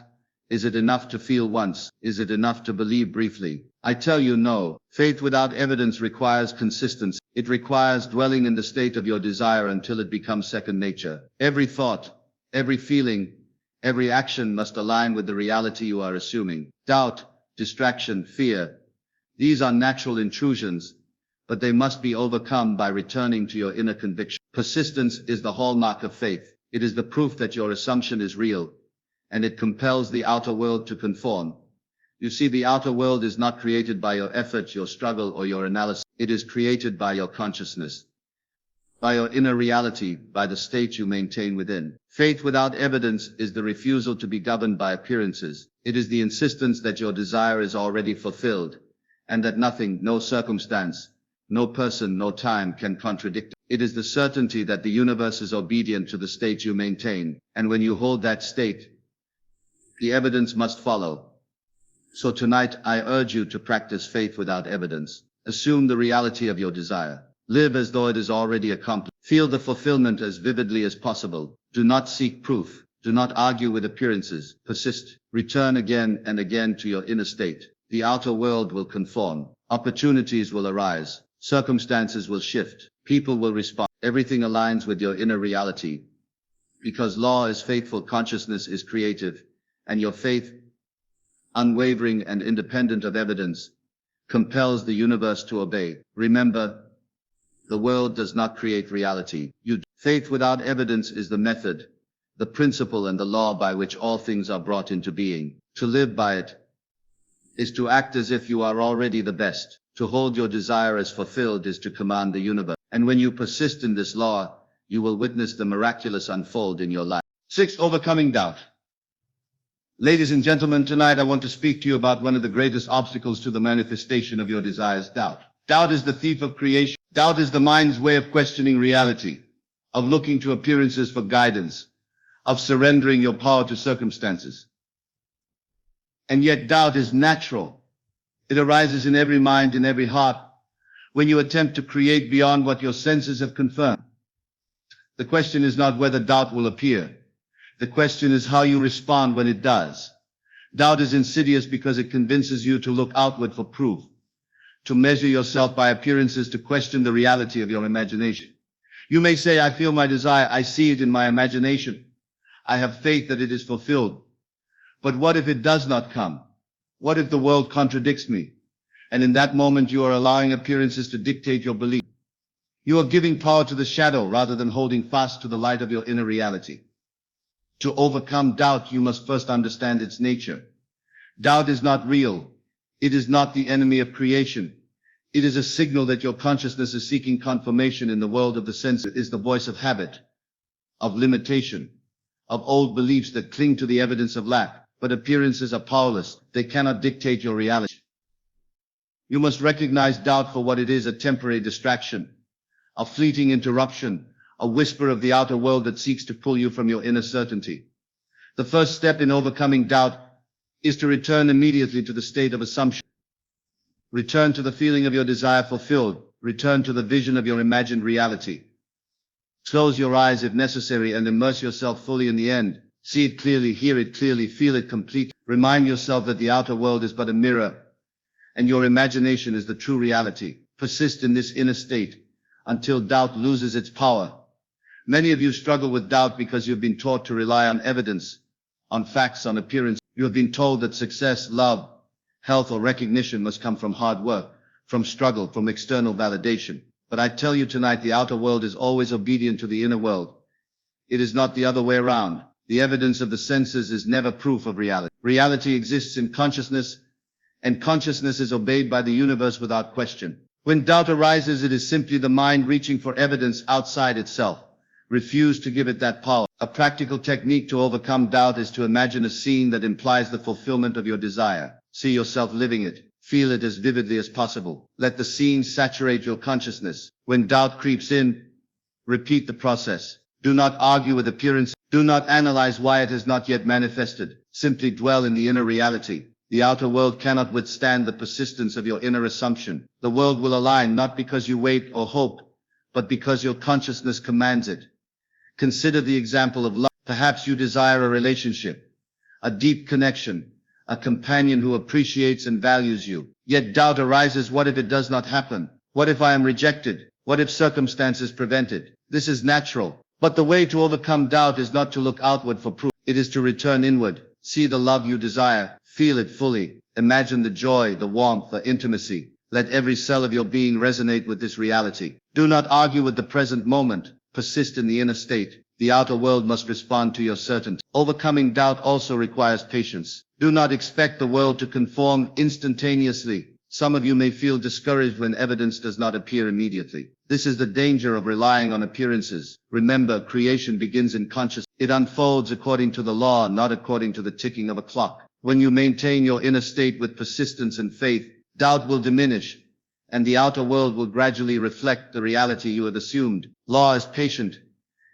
is it enough to feel once? Is it enough to believe briefly? I tell you no. Faith without evidence requires consistency. It requires dwelling in the state of your desire until it becomes second nature. Every thought, every feeling, every action must align with the reality you are assuming. Doubt, distraction, fear, these are natural intrusions, but they must be overcome by returning to your inner conviction. Persistence is the hallmark of faith. It is the proof that your assumption is real, and it compels the outer world to conform. You see, the outer world is not created by your effort, your struggle, or your analysis. It is created by your consciousness, by your inner reality, by the state you maintain within. Faith without evidence is the refusal to be governed by appearances. It is the insistence that your desire is already fulfilled, and that nothing, no circumstance, no person, no time can contradict it. It is the certainty that the universe is obedient to the state you maintain, and when you hold that state, the evidence must follow. So tonight I urge you to practice faith without evidence. Assume the reality of your desire. Live as though it is already accomplished. Feel the fulfillment as vividly as possible. Do not seek proof. Do not argue with appearances. Persist. Return again and again to your inner state. The outer world will conform. Opportunities will arise. Circumstances will shift. People will respond. Everything aligns with your inner reality. Because law is faithful, consciousness is creative, and your faith, unwavering and independent of evidence, compels the universe to obey. Remember, the world does not create reality. Faith without evidence is the method, the principle and the law by which all things are brought into being. To live by it is to act as if you are already the best. To hold your desire as fulfilled is to command the universe. And when you persist in this law, you will witness the miraculous unfold in your life. 6. Overcoming doubt. Ladies and gentlemen, tonight I want to speak to you about one of the greatest obstacles to the manifestation of your desires, doubt. Doubt is the thief of creation. Doubt is the mind's way of questioning reality, of looking to appearances for guidance, of surrendering your power to circumstances. And yet doubt is natural. It arises in every mind, in every heart, when you attempt to create beyond what your senses have confirmed. The question is not whether doubt will appear. The question is how you respond when it does. Doubt is insidious because it convinces you to look outward for proof, to measure yourself by appearances, to question the reality of your imagination. You may say, I feel my desire, I see it in my imagination. I have faith that it is fulfilled. But what if it does not come? What if the world contradicts me? And in that moment you are allowing appearances to dictate your belief. You are giving power to the shadow rather than holding fast to the light of your inner reality. To overcome doubt, you must first understand its nature. Doubt is not real. It is not the enemy of creation. It is a signal that your consciousness is seeking confirmation in the world of the senses. It is the voice of habit, of limitation, of old beliefs that cling to the evidence of lack. But appearances are powerless. They cannot dictate your reality. You must recognize doubt for what it is, a temporary distraction, a fleeting interruption, a whisper of the outer world that seeks to pull you from your inner certainty. The first step in overcoming doubt is to return immediately to the state of assumption. Return to the feeling of your desire fulfilled. Return to the vision of your imagined reality. Close your eyes if necessary and immerse yourself fully in the end. See it clearly, hear it clearly, feel it completely. Remind yourself that the outer world is but a mirror, and your imagination is the true reality. Persist in this inner state until doubt loses its power. Many of you struggle with doubt because you've been taught to rely on evidence, on facts, on appearance. You have been told that success, love, health, or recognition must come from hard work, from struggle, from external validation. But I tell you tonight, the outer world is always obedient to the inner world. It is not the other way around. The evidence of the senses is never proof of reality. Reality exists in consciousness, and consciousness is obeyed by the universe without question. When doubt arises, it is simply the mind reaching for evidence outside itself. refuse to give it that power. A practical technique to overcome doubt is to imagine a scene that implies the fulfillment of your desire. See yourself living it. Feel it as vividly as possible. Let the scene saturate your consciousness. When doubt creeps in, repeat the process. Do not argue with appearance. Do not analyze why it has not yet manifested. Simply dwell in the inner reality. The outer world cannot withstand the persistence of your inner assumption. The world will align not because you wait or hope, but because your consciousness commands it. Consider the example of love. Perhaps you desire a relationship, a deep connection, a companion who appreciates and values you. Yet doubt arises. What if it does not happen? What if I am rejected? What if circumstances prevent it? This is natural. But the way to overcome doubt is not to look outward for proof. It is to return inward. See the love you desire. Feel it fully. Imagine the joy, the warmth, the intimacy. Let every cell of your being resonate with this reality. Do not argue with the present moment. Persist in the inner state. The outer world must respond to your certainty. Overcoming doubt also requires patience. Do not expect the world to conform instantaneously. Some of you may feel discouraged when evidence does not appear immediately. This is the danger of relying on appearances. Remember, creation begins in consciousness. It unfolds according to the law, not according to the ticking of a clock. When you maintain your inner state with persistence and faith, doubt will diminish, and the outer world will gradually reflect the reality you had assumed. Law is patient.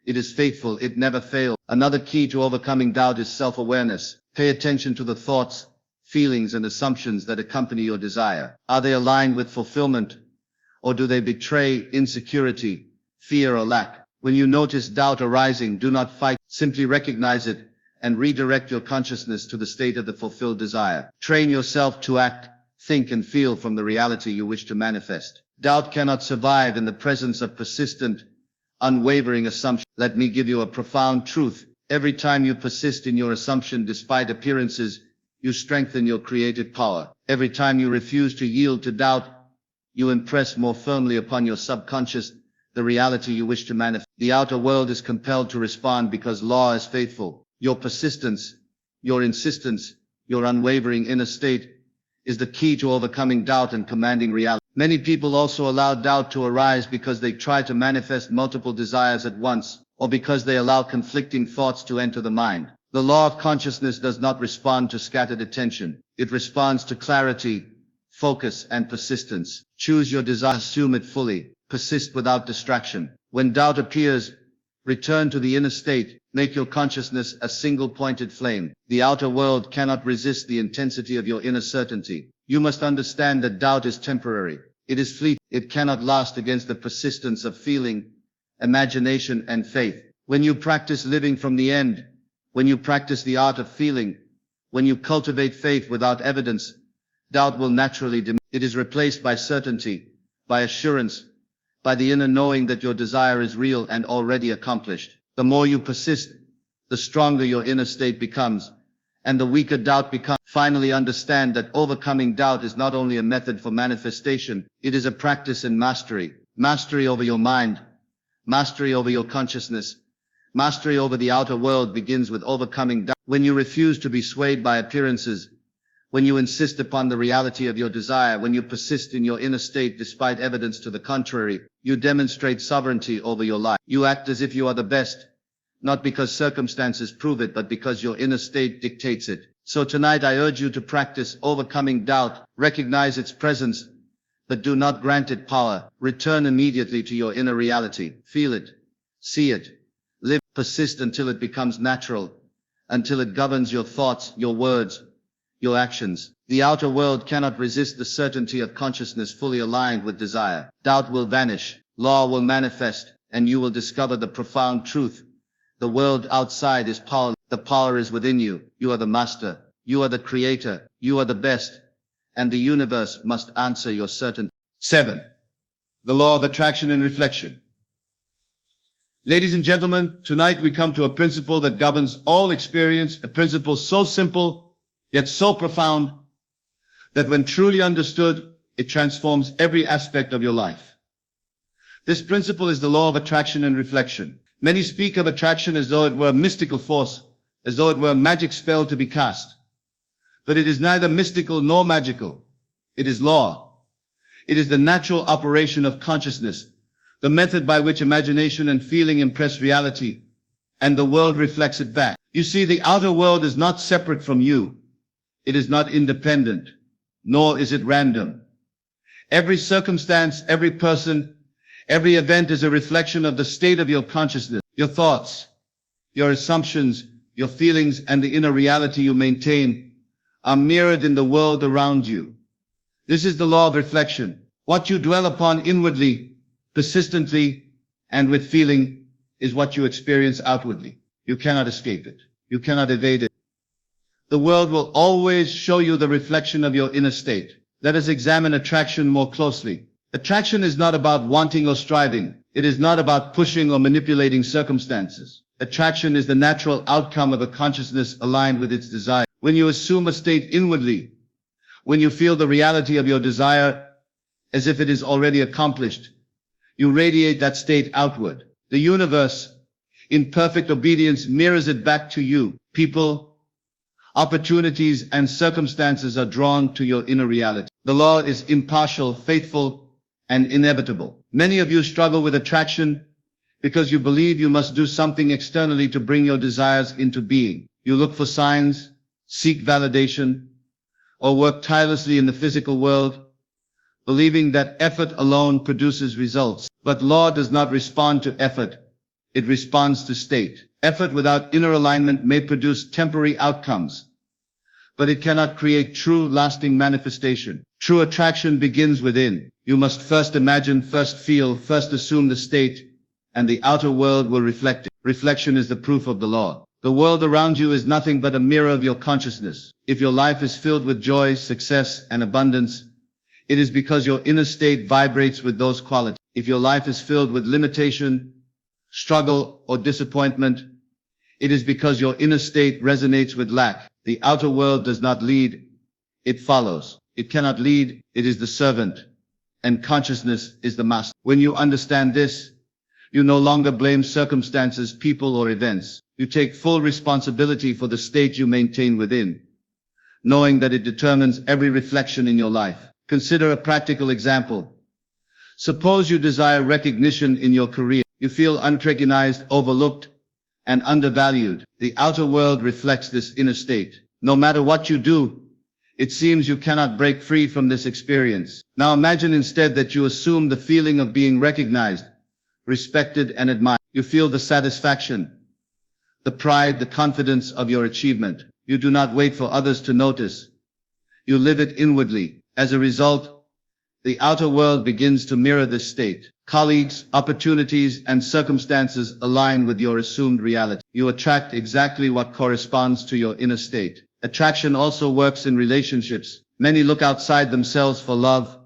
It is faithful. It never fails. Another key to overcoming doubt is self-awareness. Pay attention to the thoughts, feelings, and assumptions that accompany your desire. Are they aligned with fulfillment, or do they betray insecurity, fear, or lack? When you notice doubt arising, do not fight. Simply recognize it and redirect your consciousness to the state of the fulfilled desire. Train yourself to act, think, and feel from the reality you wish to manifest. Doubt cannot survive in the presence of persistent, unwavering assumption. Let me give you a profound truth. Every time you persist in your assumption despite appearances, you strengthen your creative power. Every time you refuse to yield to doubt, you impress more firmly upon your subconscious the reality you wish to manifest. The outer world is compelled to respond because law is faithful. Your persistence, your insistence, your unwavering inner state is the key to overcoming doubt and commanding reality. Many people also allow doubt to arise because they try to manifest multiple desires at once, or because they allow conflicting thoughts to enter the mind. The law of consciousness does not respond to scattered attention. It responds to clarity, focus, and persistence. Choose your desire, assume it fully, persist without distraction. When doubt appears, return to the inner state. Make your consciousness a single-pointed flame. The outer world cannot resist the intensity of your inner certainty. You must understand that doubt is temporary. It is fleeting. It cannot last against the persistence of feeling, imagination, and faith. When you practice living from the end, when you practice the art of feeling, when you cultivate faith without evidence, doubt will naturally diminish. It is replaced by certainty, by assurance, by the inner knowing that your desire is real and already accomplished. The more you persist, the stronger your inner state becomes, and the weaker doubt becomes. Finally, understand that overcoming doubt is not only a method for manifestation, it is a practice in mastery. Mastery over your mind, mastery over your consciousness, mastery over the outer world begins with overcoming doubt. When you refuse to be swayed by appearances, when you insist upon the reality of your desire, when you persist in your inner state despite evidence to the contrary, you demonstrate sovereignty over your life. You act as if you are the best, not because circumstances prove it, but because your inner state dictates it. So tonight I urge you to practice overcoming doubt. Recognize its presence, but do not grant it power. Return immediately to your inner reality. Feel it, see it, live, persist until it becomes natural, until it governs your thoughts, your words, your actions. The outer world cannot resist the certainty of consciousness fully aligned with desire. Doubt will vanish, law will manifest, and you will discover the profound truth. The world outside is powerless. The power is within you. You are the master. You are the creator. You are the best. And the universe must answer your certainty. 7. The law of attraction and reflection. Ladies and gentlemen, tonight we come to a principle that governs all experience, a principle so simple, yet so profound, that when truly understood, it transforms every aspect of your life. This principle is the law of attraction and reflection. Many speak of attraction as though it were a mystical force, as though it were a magic spell to be cast. But it is neither mystical nor magical. It is law. It is the natural operation of consciousness, the method by which imagination and feeling impress reality, and the world reflects it back. You see, the outer world is not separate from you. It is not independent, nor is it random. Every circumstance, every person, every event is a reflection of the state of your consciousness. Your thoughts, your assumptions, your feelings, and the inner reality you maintain are mirrored in the world around you. This is the law of reflection. What you dwell upon inwardly, persistently, and with feeling is what you experience outwardly. You cannot escape it. You cannot evade it. The world will always show you the reflection of your inner state. Let us examine attraction more closely. Attraction is not about wanting or striving. It is not about pushing or manipulating circumstances. Attraction is the natural outcome of a consciousness aligned with its desire. When you assume a state inwardly, when you feel the reality of your desire as if it is already accomplished, you radiate that state outward. The universe, in perfect obedience, mirrors it back to you. People, opportunities, and circumstances are drawn to your inner reality. The law is impartial, faithful, and inevitable. Many of you struggle with attraction because you believe you must do something externally to bring your desires into being. You look for signs, seek validation, or work tirelessly in the physical world, believing that effort alone produces results. But law does not respond to effort. It responds to state. Effort without inner alignment may produce temporary outcomes, but it cannot create true, lasting manifestation. True attraction begins within. You must first imagine, first feel, first assume the state, and the outer world will reflect it. Reflection is the proof of the law. The world around you is nothing but a mirror of your consciousness. If your life is filled with joy, success, and abundance, it is because your inner state vibrates with those qualities. If your life is filled with limitation, struggle, or disappointment, it is because your inner state resonates with lack. The outer world does not lead, it follows. It cannot lead, it is the servant, and consciousness is the master. When you understand this, you no longer blame circumstances, people, or events. You take full responsibility for the state you maintain within, knowing that it determines every reflection in your life. Consider a practical example. Suppose you desire recognition in your career. You feel unrecognized, overlooked, and undervalued. The outer world reflects this inner state. No matter what you do, it seems you cannot break free from this experience. Now imagine instead that you assume the feeling of being recognized, respected, and admired. You feel the satisfaction, the pride, the confidence of your achievement. You do not wait for others to notice. You live it inwardly. As a result, the outer world begins to mirror this state. Colleagues, opportunities, and circumstances align with your assumed reality. You attract exactly what corresponds to your inner state. Attraction also works in relationships. Many look outside themselves for love,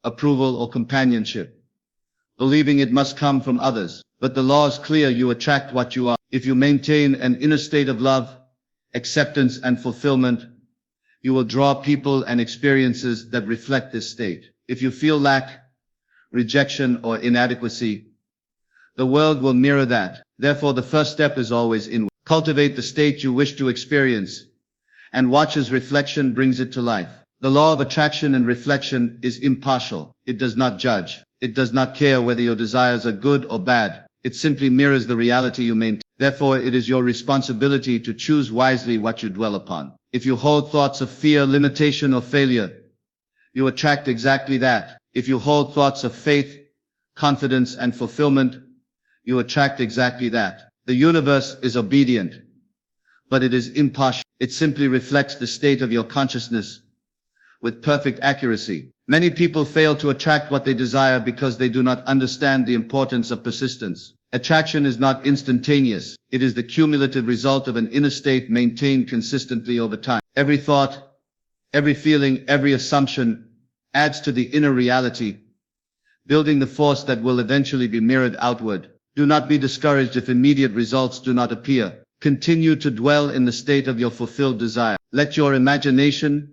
approval, or companionship, believing it must come from others. But the law is clear: you attract what you are. If you maintain an inner state of love, acceptance, and fulfillment, you will draw people and experiences that reflect this state. If you feel lack, rejection, or inadequacy, the world will mirror that. Therefore, the first step is always inward. Cultivate the state you wish to experience, and watch as reflection brings it to life. The law of attraction and reflection is impartial. It does not judge. It does not care whether your desires are good or bad. It simply mirrors the reality you maintain. Therefore, it is your responsibility to choose wisely what you dwell upon. If you hold thoughts of fear, limitation, or failure, you attract exactly that. If you hold thoughts of faith, confidence, and fulfillment, you attract exactly that. The universe is obedient, but it is impartial. It simply reflects the state of your consciousness with perfect accuracy. Many people fail to attract what they desire because they do not understand the importance of persistence. Attraction is not instantaneous. It is the cumulative result of an inner state maintained consistently over time. Every thought, every feeling, every assumption adds to the inner reality, building the force that will eventually be mirrored outward. Do not be discouraged if immediate results do not appear. Continue to dwell in the state of your fulfilled desire. Let your imagination,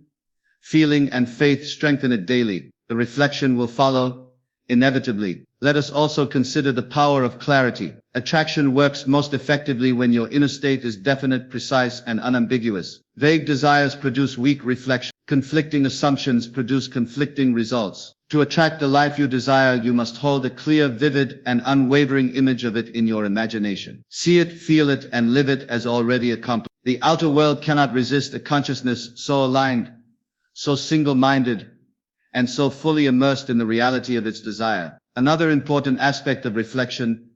feeling, and faith strengthen it daily. The reflection will follow, inevitably. Let us also consider the power of clarity. Attraction works most effectively when your inner state is definite, precise, and unambiguous. Vague desires produce weak reflection. Conflicting assumptions produce conflicting results. To attract the life you desire, you must hold a clear, vivid, and unwavering image of it in your imagination. See it, feel it, and live it as already accomplished. The outer world cannot resist a consciousness so aligned, so single-minded, and so fully immersed in the reality of its desire. Another important aspect of reflection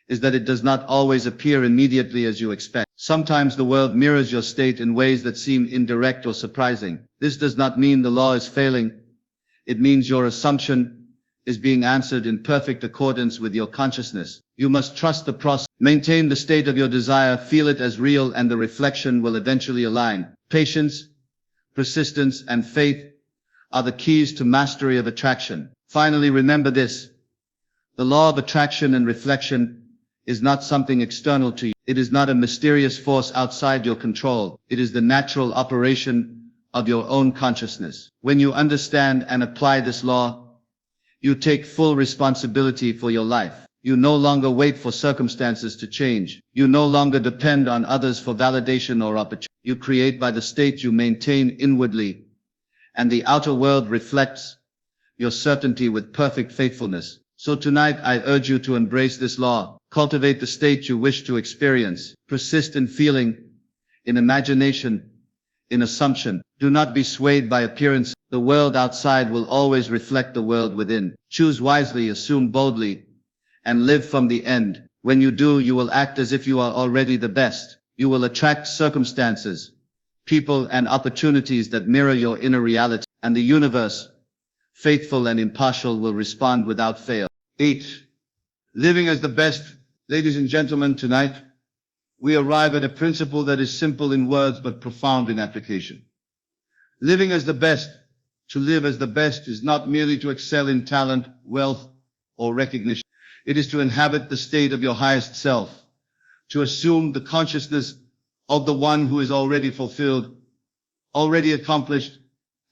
is that it does not always appear immediately as you expect. Sometimes the world mirrors your state in ways that seem indirect or surprising. This does not mean the law is failing. It means your assumption is being answered in perfect accordance with your consciousness. You must trust the process, maintain the state of your desire, feel it as real, and the reflection will eventually align. Patience, persistence, and faith are the keys to mastery of attraction. Finally, remember this. The law of attraction and reflection is not something external to you. It is not a mysterious force outside your control. It is the natural operation of your own consciousness. When you understand and apply this law, you take full responsibility for your life. You no longer wait for circumstances to change. You no longer depend on others for validation or opportunity. You create by the state you maintain inwardly, and the outer world reflects your certainty with perfect faithfulness. So tonight I urge you to embrace this law. Cultivate the state you wish to experience. Persist in feeling, in imagination, in assumption. Do not be swayed by appearance. The world outside will always reflect the world within. Choose wisely, assume boldly, and live from the end. When you do, you will act as if you are already the best. You will attract circumstances, people, and opportunities that mirror your inner reality, and the universe, faithful and impartial, will respond without fail. 8. Living as the best. Ladies and gentlemen, tonight we arrive at a principle that is simple in words but profound in application. Living as the best. To live as the best is not merely to excel in talent, wealth, or recognition. It is to inhabit the state of your highest self, to assume the consciousness of the one who is already fulfilled, already accomplished,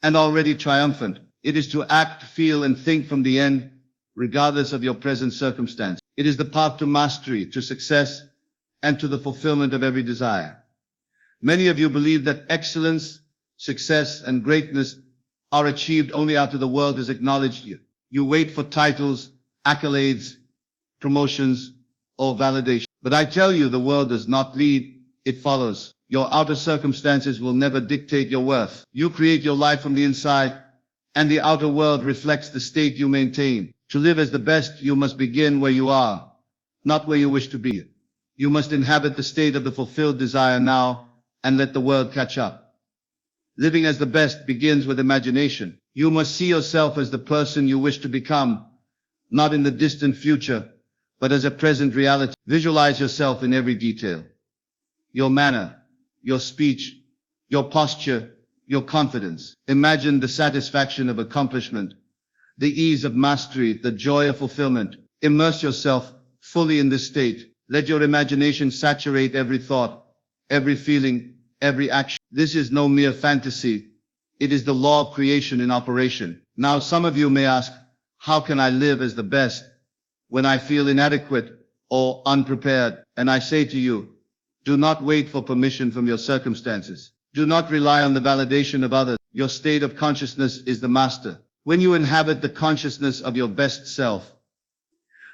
and already triumphant. It is to act, feel, and think from the end, regardless of your present circumstance. It is the path to mastery, to success, and to the fulfillment of every desire. Many of you believe that excellence, success, and greatness are achieved only after the world has acknowledged you. You wait for titles, accolades, promotions, or validation. But I tell you, the world does not lead, it follows. Your outer circumstances will never dictate your worth. You create your life from the inside, and the outer world reflects the state you maintain. To live as the best, you must begin where you are, not where you wish to be. You must inhabit the state of the fulfilled desire now, and let the world catch up. Living as the best begins with imagination. You must see yourself as the person you wish to become, not in the distant future, but as a present reality. Visualize yourself in every detail. Your manner, your speech, your posture, your confidence. Imagine the satisfaction of accomplishment, the ease of mastery, the joy of fulfillment. Immerse yourself fully in this state. Let your imagination saturate every thought, every feeling, every action. This is no mere fantasy. It is the law of creation in operation. Now, some of you may ask, how can I live as the best when I feel inadequate or unprepared? And I say to you, do not wait for permission from your circumstances. Do not rely on the validation of others. Your state of consciousness is the master. When you inhabit the consciousness of your best self,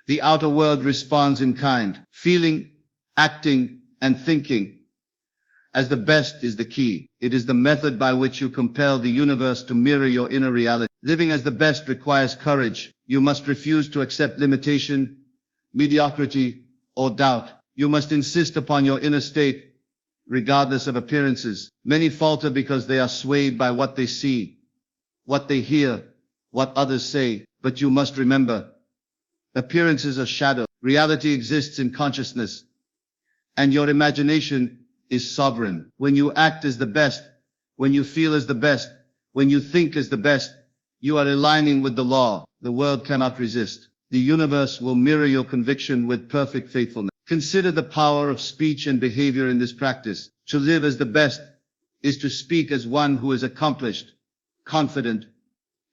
the outer world responds in kind. Feeling, acting, and thinking as the best is the key. It is the method by which you compel the universe to mirror your inner reality. Living as the best requires courage. You must refuse to accept limitation, mediocrity, or doubt. You must insist upon your inner state, regardless of appearances. Many falter because they are swayed by what they see, what they hear, what others say. But you must remember, appearances are shadow. Reality exists in consciousness, and your imagination is sovereign. When you act as the best, when you feel as the best, when you think as the best, you are aligning with the law. The world cannot resist. The universe will mirror your conviction with perfect faithfulness. Consider the power of speech and behavior in this practice. To live as the best is to speak as one who is accomplished, confident,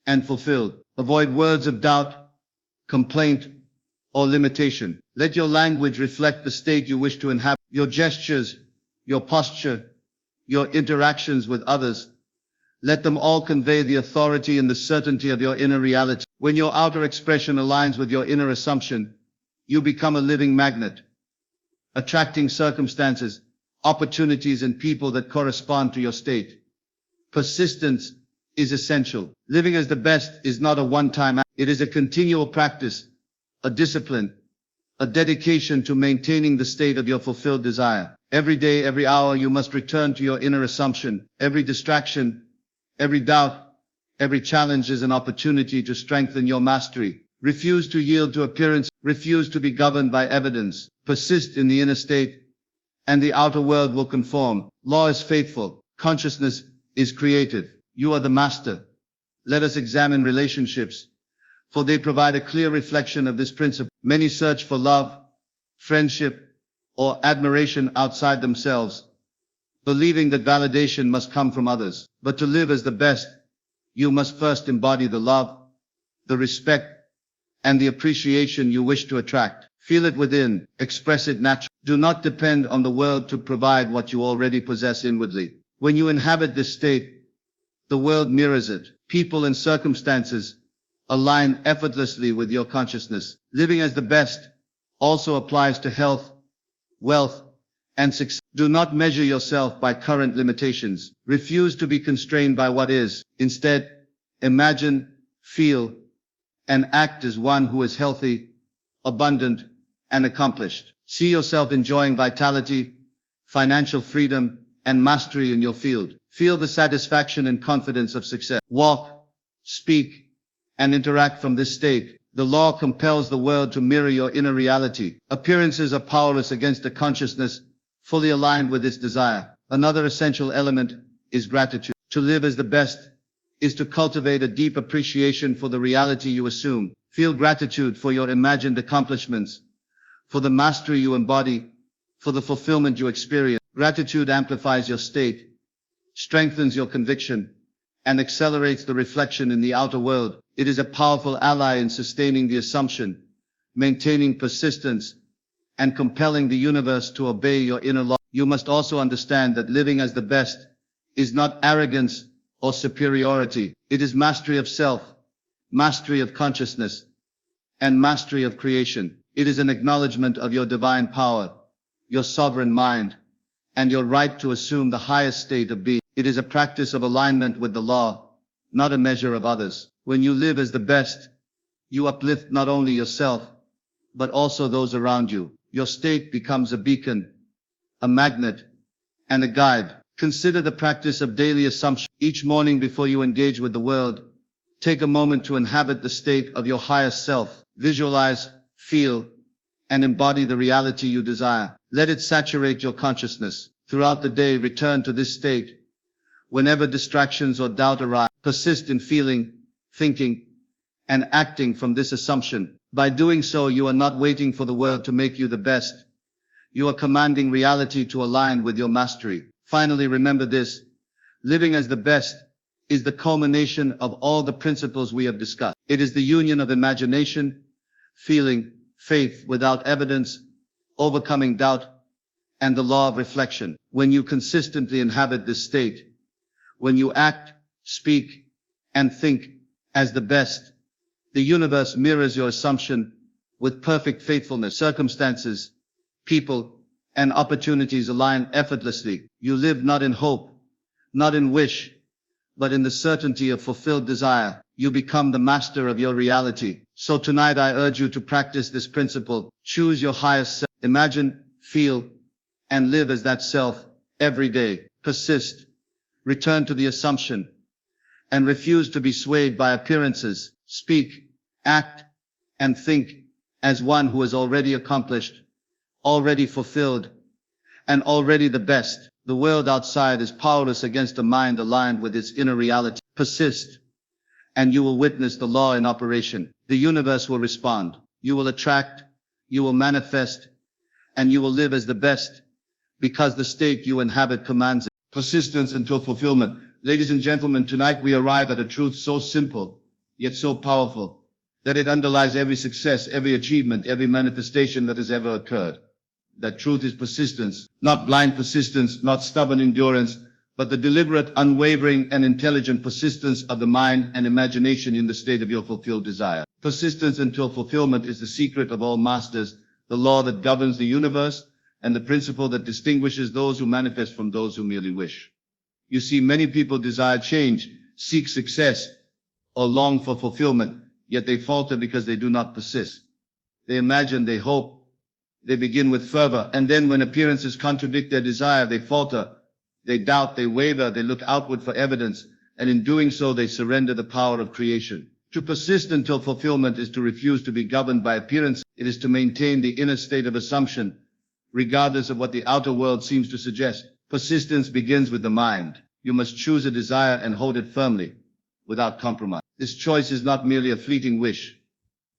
and fulfilled. Avoid words of doubt, complaint, or limitation. Let your language reflect the state you wish to inhabit. Your gestures, your posture, your interactions with others Let them all convey the authority and the certainty of your inner reality. When your outer expression aligns with your inner assumption, you become a living magnet, attracting circumstances, opportunities, and people that correspond to your state. Persistence is essential. Living as the best is not a one-time act. It is a continual practice, a discipline, a dedication to maintaining the state of your fulfilled desire. Every day, every hour, you must return to your inner assumption. Every distraction, every doubt, every challenge is an opportunity to strengthen your mastery. Refuse to yield to appearance. Refuse to be governed by evidence. Persist in the inner state, and the outer world will conform. Law is faithful. Consciousness is creative. You are the master. Let us examine relationships, for they provide a clear reflection of this principle. Many search for love, friendship, or admiration outside themselves, believing that validation must come from others. But to live as the best, you must first embody the love, the respect, and the appreciation you wish to attract. Feel it within, express it naturally. Do not depend on the world to provide what you already possess inwardly. When you inhabit this state, the world mirrors it. People and circumstances align effortlessly with your consciousness. Living as the best also applies to health, wealth, and success. Do not measure yourself by current limitations. Refuse to be constrained by what is. Instead, imagine, feel, and act as one who is healthy, abundant, and accomplished. See yourself enjoying vitality, financial freedom, and mastery in your field. Feel the satisfaction and confidence of success. Walk, speak, and interact from this state. The law compels the world to mirror your inner reality. Appearances are powerless against a consciousness fully aligned with its desire. Another essential element is gratitude. To live as the best is to cultivate a deep appreciation for the reality you assume. Feel gratitude for your imagined accomplishments, for the mastery you embody, for the fulfillment you experience. Gratitude amplifies your state, strengthens your conviction, and accelerates the reflection in the outer world. It is a powerful ally in sustaining the assumption, maintaining persistence, and compelling the universe to obey your inner law. You must also understand that living as the best is not arrogance or superiority. It is mastery of self, mastery of consciousness, and mastery of creation. It is an acknowledgement of your divine power, your sovereign mind, and your right to assume the highest state of being. It is a practice of alignment with the law, not a measure of others. When you live as the best, you uplift not only yourself, but also those around you. Your state becomes a beacon, a magnet, and a guide. Consider the practice of daily assumption. Each morning before you engage with the world, take a moment to inhabit the state of your highest self. Visualize, feel, and embody the reality you desire. Let it saturate your consciousness. Throughout the day, return to this state. Whenever distractions or doubt arise, persist in feeling, thinking, and acting from this assumption. By doing so, you are not waiting for the world to make you the best. You are commanding reality to align with your mastery. Finally, remember this. Living as the best is the culmination of all the principles we have discussed. It is the union of imagination, feeling, faith without evidence, overcoming doubt, and the law of reflection. When you consistently inhabit this state, when you act, speak, and think as the best, the universe mirrors your assumption with perfect faithfulness. Circumstances, people, and opportunities align effortlessly. You live not in hope, not in wish, but in the certainty of fulfilled desire. You become the master of your reality. So tonight I urge you to practice this principle. Choose your highest self. Imagine, feel, and live as that self every day. Persist. Return to the assumption, and refuse to be swayed by appearances. Speak, act, and think as one who is already accomplished, already fulfilled, and already the best. The world outside is powerless against a mind aligned with its inner reality. Persist, and you will witness the law in operation. The universe will respond. You will attract, you will manifest, and you will live as the best, because the state you inhabit commands it. Persistence until fulfillment. Ladies and gentlemen, tonight we arrive at a truth so simple, yet so powerful, that it underlies every success, every achievement, every manifestation that has ever occurred. That truth is persistence, not blind persistence, not stubborn endurance, but the deliberate, unwavering, and intelligent persistence of the mind and imagination in the state of your fulfilled desire. Persistence until fulfillment is the secret of all masters, the law that governs the universe, and the principle that distinguishes those who manifest from those who merely wish. You see, many people desire change, seek success, or long for fulfillment, yet they falter because they do not persist. They imagine, they hope, they begin with fervor, and then when appearances contradict their desire, they falter, they doubt, they waver, they look outward for evidence, and in doing so they surrender the power of creation. To persist until fulfillment is to refuse to be governed by appearance. It is to maintain the inner state of assumption, regardless of what the outer world seems to suggest. Persistence begins with the mind. You must choose a desire and hold it firmly, without compromise. This choice is not merely a fleeting wish.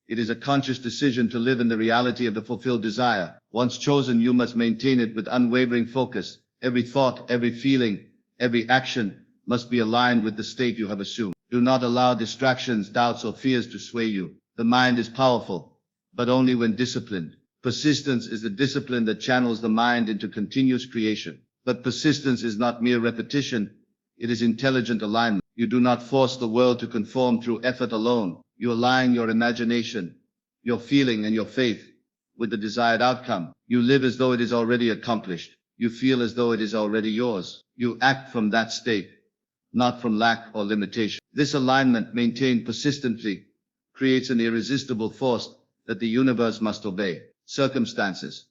It is a conscious decision to live in the reality of the fulfilled desire. Once chosen, you must maintain it with unwavering focus. Every thought, every feeling, every action must be aligned with the state you have assumed. Do not allow distractions, doubts, or fears to sway you. The mind is powerful, but only when disciplined. Persistence is the discipline that channels the mind into continuous creation. But persistence is not mere repetition. It is intelligent alignment. You do not force the world to conform through effort alone. You align your imagination, your feeling, and your faith with the desired outcome. You live as though it is already accomplished. You feel as though it is already yours. You act from that state, not from lack or limitation. This alignment, maintained persistently, creates an irresistible force that the universe must obey. Circumstances,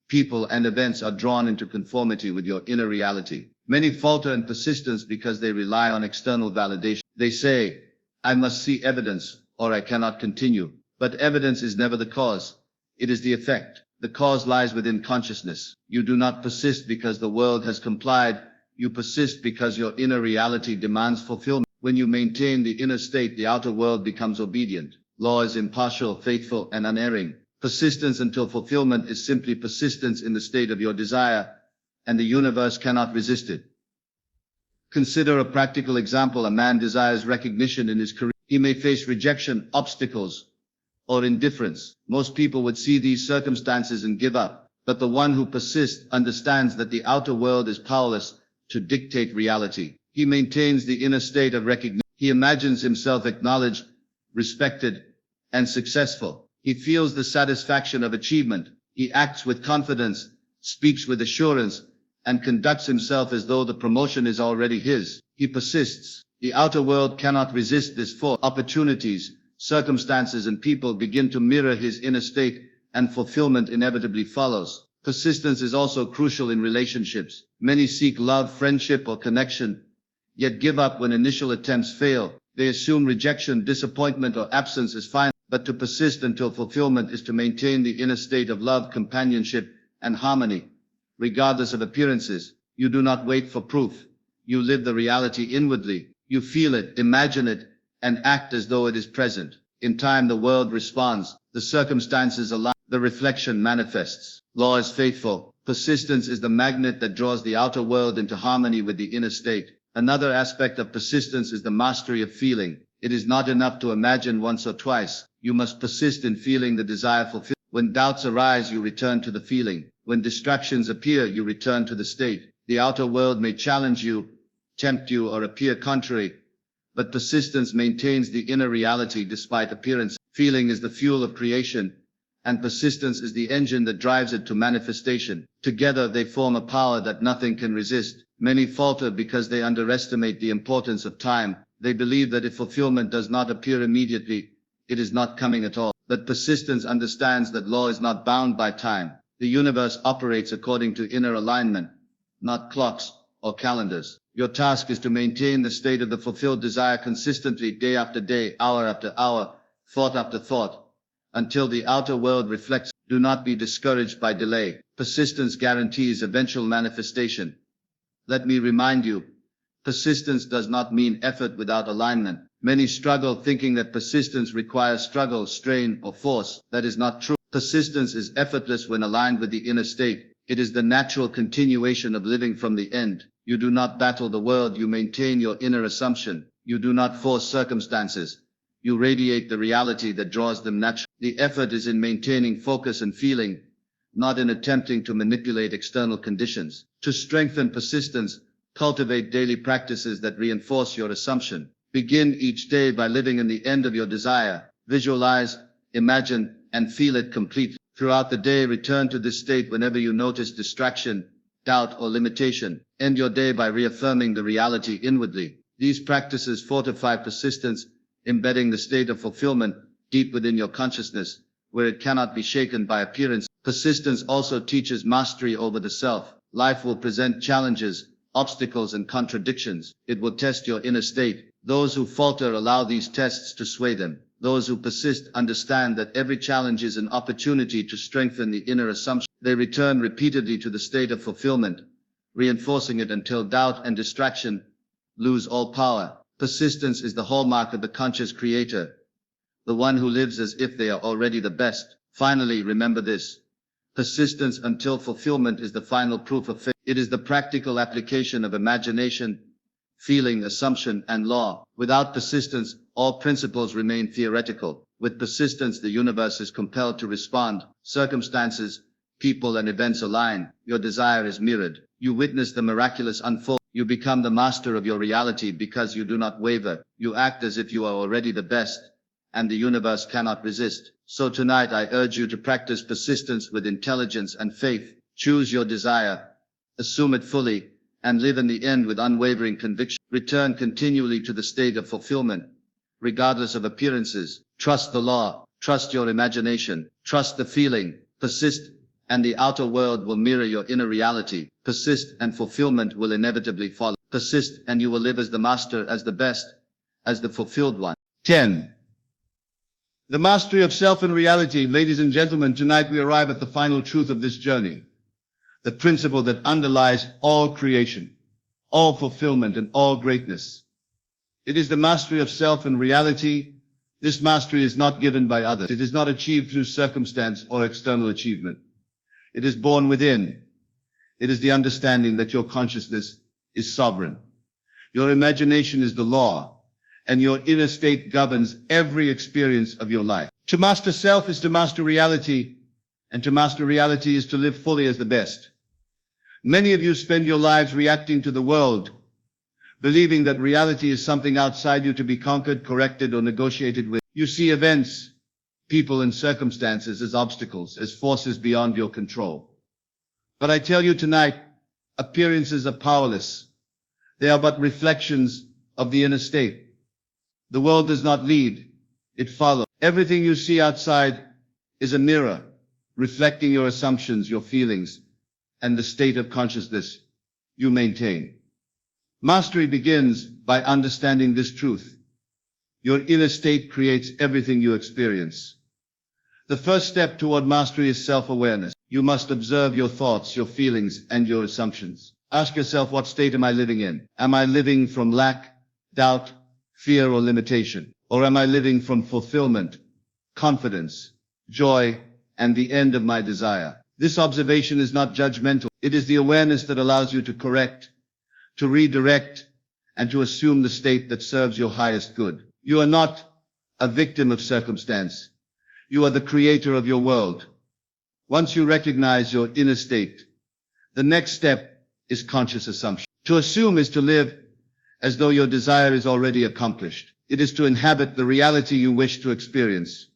people, and events are drawn into conformity with your inner reality. Many falter in persistence because they rely on external validation. They say, I must see evidence, or I cannot continue. But evidence is never the cause. It is the effect. The cause lies within consciousness. You do not persist because the world has complied. You persist because your inner reality demands fulfillment. When you maintain the inner state, the outer world becomes obedient. Law is impartial, faithful, and unerring. Persistence until fulfillment is simply persistence in the state of your desire, and the universe cannot resist it. Consider a practical example. A man desires recognition in his career. He may face rejection, obstacles, or indifference. Most people would see these circumstances and give up. But the one who persists understands that the outer world is powerless to dictate reality. He maintains the inner state of recognition. He imagines himself acknowledged, respected, and successful. He feels the satisfaction of achievement. He acts with confidence, speaks with assurance, and conducts himself as though the promotion is already his. He persists. The outer world cannot resist this force. Opportunities, circumstances, and people begin to mirror his inner state, and fulfillment inevitably follows. Persistence is also crucial in relationships. Many seek love, friendship, or connection, yet give up when initial attempts fail. They assume rejection, disappointment, or absence is final. But to persist until fulfillment is to maintain the inner state of love, companionship, and harmony, regardless of appearances. You do not wait for proof. You live the reality inwardly. You feel it, imagine it, and act as though it is present. In time, the world responds. The circumstances align. The reflection manifests. Law is faithful. Persistence is the magnet that draws the outer world into harmony with the inner state. Another aspect of persistence is the mastery of feeling. It is not enough to imagine once or twice. You must persist in feeling the desire fulfilled. When doubts arise, you return to the feeling. When distractions appear, you return to the state. The outer world may challenge you, tempt you, or appear contrary, but persistence maintains the inner reality despite appearance. Feeling is the fuel of creation, and persistence is the engine that drives it to manifestation. Together they form a power that nothing can resist. Many falter because they underestimate the importance of time. They believe that if fulfillment does not appear immediately, it is not coming at all. But persistence understands that law is not bound by time. The universe operates according to inner alignment, not clocks or calendars. Your task is to maintain the state of the fulfilled desire consistently, day after day, hour after hour, thought after thought, until the outer world reflects. Do not be discouraged by delay. Persistence guarantees eventual manifestation. Let me remind you, persistence does not mean effort without alignment. Many struggle thinking that persistence requires struggle, strain, or force. That is not true. Persistence is effortless when aligned with the inner state. It is the natural continuation of living from the end. You do not battle the world, you maintain your inner assumption. You do not force circumstances. You radiate the reality that draws them naturally. The effort is in maintaining focus and feeling, not in attempting to manipulate external conditions. To strengthen persistence, Cultivate daily practices that reinforce your assumption. Begin each day by living in the end of your desire. Visualize, imagine, and feel it completely. Throughout the day, return to this state whenever you notice distraction, doubt, or limitation. End your day by reaffirming the reality inwardly. These practices fortify persistence, embedding the state of fulfillment deep within your consciousness, where it cannot be shaken by appearance. Persistence also teaches mastery over the self. Life will present challenges, obstacles, and contradictions. It will test your inner state. Those who falter allow these tests to sway them. Those who persist understand that every challenge is an opportunity to strengthen the inner assumption. They return repeatedly to the state of fulfillment, reinforcing it until doubt and distraction lose all power. Persistence is the hallmark of the conscious creator, the one who lives as if they are already the best. Finally, remember this. Persistence until fulfillment is the final proof of faith. It is the practical application of imagination, feeling, assumption, and law. Without persistence, all principles remain theoretical. With persistence, the universe is compelled to respond. Circumstances, people, and events align. Your desire is mirrored. You witness the miraculous unfold. You become the master of your reality because you do not waver. You act as if you are already the best, and the universe cannot resist. So tonight I urge you to practice persistence with intelligence and faith. Choose your desire, assume it fully, and live in the end with unwavering conviction. Return continually to the state of fulfillment, regardless of appearances. Trust the law, trust your imagination, trust the feeling. Persist, and the outer world will mirror your inner reality. Persist, and fulfillment will inevitably follow. Persist, and you will live as the master, as the best, as the fulfilled one. 10. The mastery of self and reality. Ladies and gentlemen, tonight we arrive at the final truth of this journey. The principle that underlies all creation, all fulfillment, and all greatness. It is the mastery of self and reality. This mastery is not given by others. It is not achieved through circumstance or external achievement. It is born within. It is the understanding that your consciousness is sovereign. Your imagination is the law, and your inner state governs every experience of your life. To master self is to master reality, and to master reality is to live fully as the best. Many of you spend your lives reacting to the world, believing that reality is something outside you to be conquered, corrected, or negotiated with. You see events, people, and circumstances as obstacles, as forces beyond your control. But I tell you tonight, appearances are powerless. They are but reflections of the inner state. The world does not lead, it follows. Everything you see outside is a mirror, reflecting your assumptions, your feelings, and the state of consciousness you maintain. Mastery begins by understanding this truth. Your inner state creates everything you experience. The first step toward mastery is self-awareness. You must observe your thoughts, your feelings, and your assumptions. Ask yourself, what state am I living in? Am I living from lack, doubt, fear, or limitation? Or am I living from fulfillment, confidence, joy, and the end of my desire? This observation is not judgmental. It is the awareness that allows you to correct, to redirect, and to assume the state that serves your highest good. You are not a victim of circumstance. You are the creator of your world. Once you recognize your inner state, the next step is conscious assumption. To assume is to live as though your desire is already accomplished. It is to inhabit the reality you wish to experience,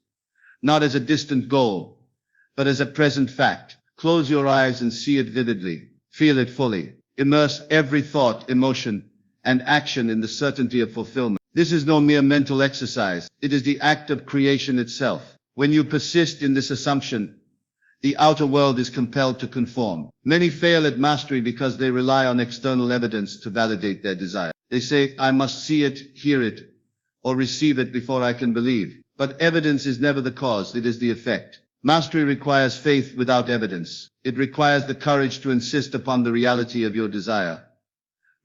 not as a distant goal, but as a present fact. Close your eyes and see it vividly. Feel it fully. Immerse every thought, emotion, and action in the certainty of fulfillment. This is no mere mental exercise. It is the act of creation itself. When you persist in this assumption, the outer world is compelled to conform. Many fail at mastery because they rely on external evidence to validate their desire. They say, I must see it, hear it, or receive it before I can believe. But evidence is never the cause, it is the effect. Mastery requires faith without evidence. It requires the courage to insist upon the reality of your desire,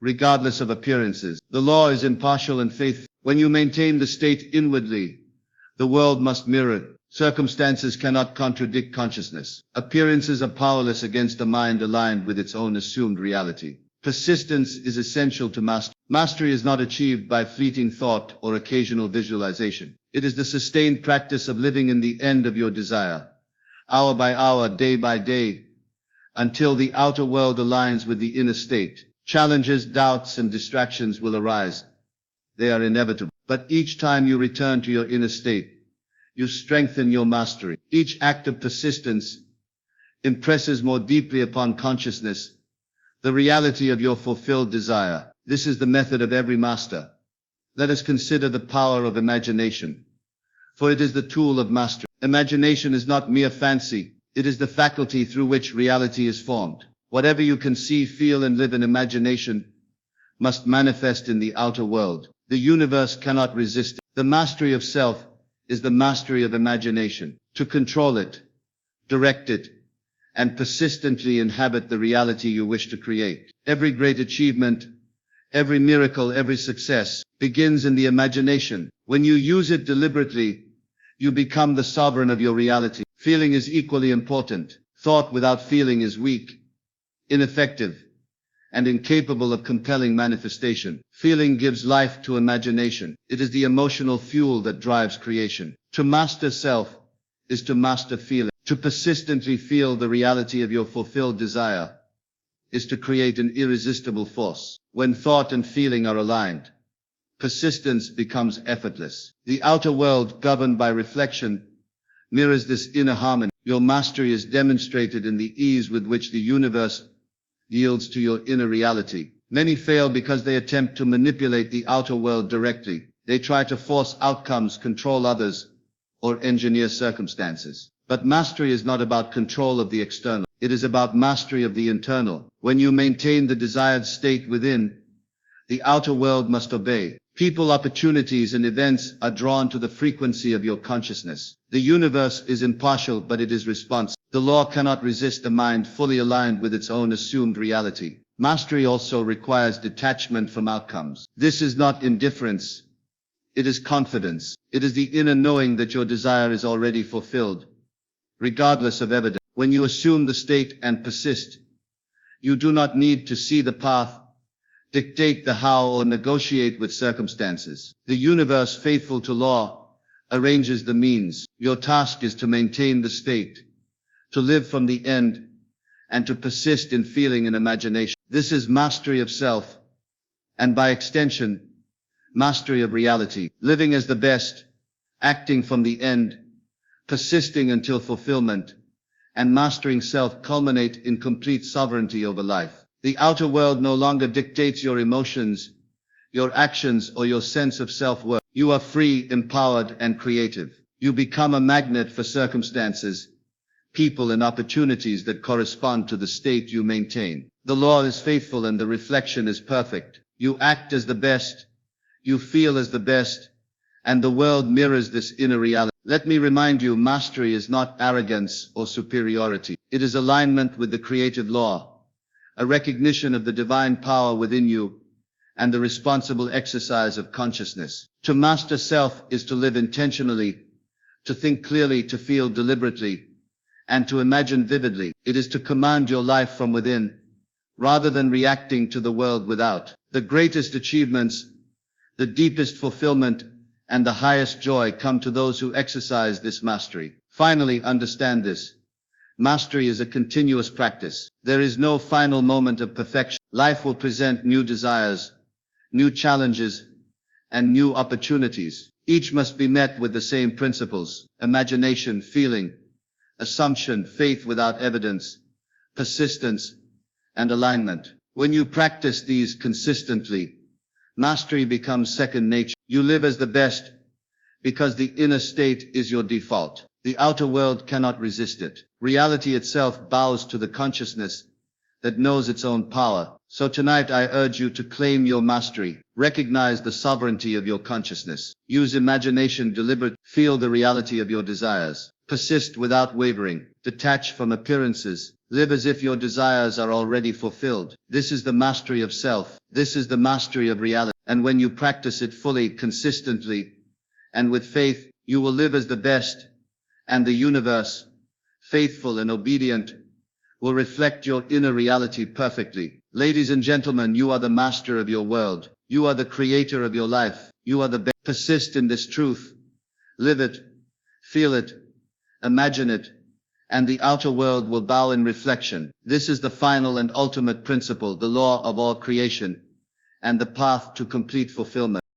regardless of appearances. The law is impartial and faithful. When you maintain the state inwardly, the world must mirror it. Circumstances cannot contradict consciousness. Appearances are powerless against a mind aligned with its own assumed reality. Persistence is essential to mastery. Mastery is not achieved by fleeting thought or occasional visualization. It is the sustained practice of living in the end of your desire, hour by hour, day by day, until the outer world aligns with the inner state. Challenges, doubts, and distractions will arise. They are inevitable. But each time you return to your inner state, you strengthen your mastery. Each act of persistence impresses more deeply upon consciousness the reality of your fulfilled desire. This is the method of every master. Let us consider the power of imagination, for it is the tool of mastery. Imagination is not mere fancy. It is the faculty through which reality is formed. Whatever you conceive, feel, and live in imagination must manifest in the outer world. The universe cannot resist it. The mastery of self is the mastery of imagination. To control it, direct it, and persistently inhabit the reality you wish to create. Every great achievement, every miracle, every success begins in the imagination. When you use it deliberately, you become the sovereign of your reality. Feeling is equally important. Thought without feeling is weak, ineffective, and incapable of compelling manifestation. Feeling gives life to imagination. It is the emotional fuel that drives creation. To master self is to master feeling. To persistently feel the reality of your fulfilled desire is to create an irresistible force. When thought and feeling are aligned, persistence becomes effortless. The outer world, governed by reflection, mirrors this inner harmony. Your mastery is demonstrated in the ease with which the universe yields to your inner reality. Many fail because they attempt to manipulate the outer world directly. They try to force outcomes, control others, or engineer circumstances. But mastery is not about control of the external. It is about mastery of the internal. When you maintain the desired state within, the outer world must obey. People, opportunities, and events are drawn to the frequency of your consciousness. The universe is impartial, but it is responsive. The law cannot resist a mind fully aligned with its own assumed reality. Mastery also requires detachment from outcomes. This is not indifference. It is confidence. It is the inner knowing that your desire is already fulfilled, regardless of evidence. When you assume the state and persist, you do not need to see the path, dictate the how, or negotiate with circumstances. The universe, faithful to law, arranges the means. Your task is to maintain the state, to live from the end, and to persist in feeling and imagination. This is mastery of self, and by extension, mastery of reality. Living as the best, acting from the end, persisting until fulfillment, and mastering self culminate in complete sovereignty over life. The outer world no longer dictates your emotions, your actions, or your sense of self-worth. You are free, empowered, and creative. You become a magnet for circumstances, people, and opportunities that correspond to the state you maintain. The law is faithful and the reflection is perfect. You act as the best, you feel as the best, and the world mirrors this inner reality. Let me remind you, mastery is not arrogance or superiority. It is alignment with the creative law, a recognition of the divine power within you, and the responsible exercise of consciousness. To master self is to live intentionally, to think clearly, to feel deliberately, and to imagine vividly. It is to command your life from within, rather than reacting to the world without. The greatest achievements, the deepest fulfillment, and the highest joy come to those who exercise this mastery. Finally, understand this. Mastery is a continuous practice. There is no final moment of perfection. Life will present new desires, new challenges, and new opportunities. Each must be met with the same principles: imagination, feeling, assumption, faith without evidence, persistence, and alignment. When you practice these consistently, mastery becomes second nature. You live as the best because the inner state is your default. The outer world cannot resist it. Reality itself bows to the consciousness that knows its own power. So tonight I urge you to claim your mastery. Recognize the sovereignty of your consciousness. Use imagination deliberately. Feel the reality of your desires. Persist without wavering. Detach from appearances. Live as if your desires are already fulfilled. This is the mastery of self. This is the mastery of reality. And when you practice it fully, consistently, and with faith, you will live as the best, and the universe, faithful and obedient, will reflect your inner reality perfectly. Ladies and gentlemen, you are the master of your world. You are the creator of your life. You are the best. Persist in this truth. Live it, feel it, imagine it, and the outer world will bow in reflection. This is the final and ultimate principle, the law of all creation, and the path to complete fulfillment.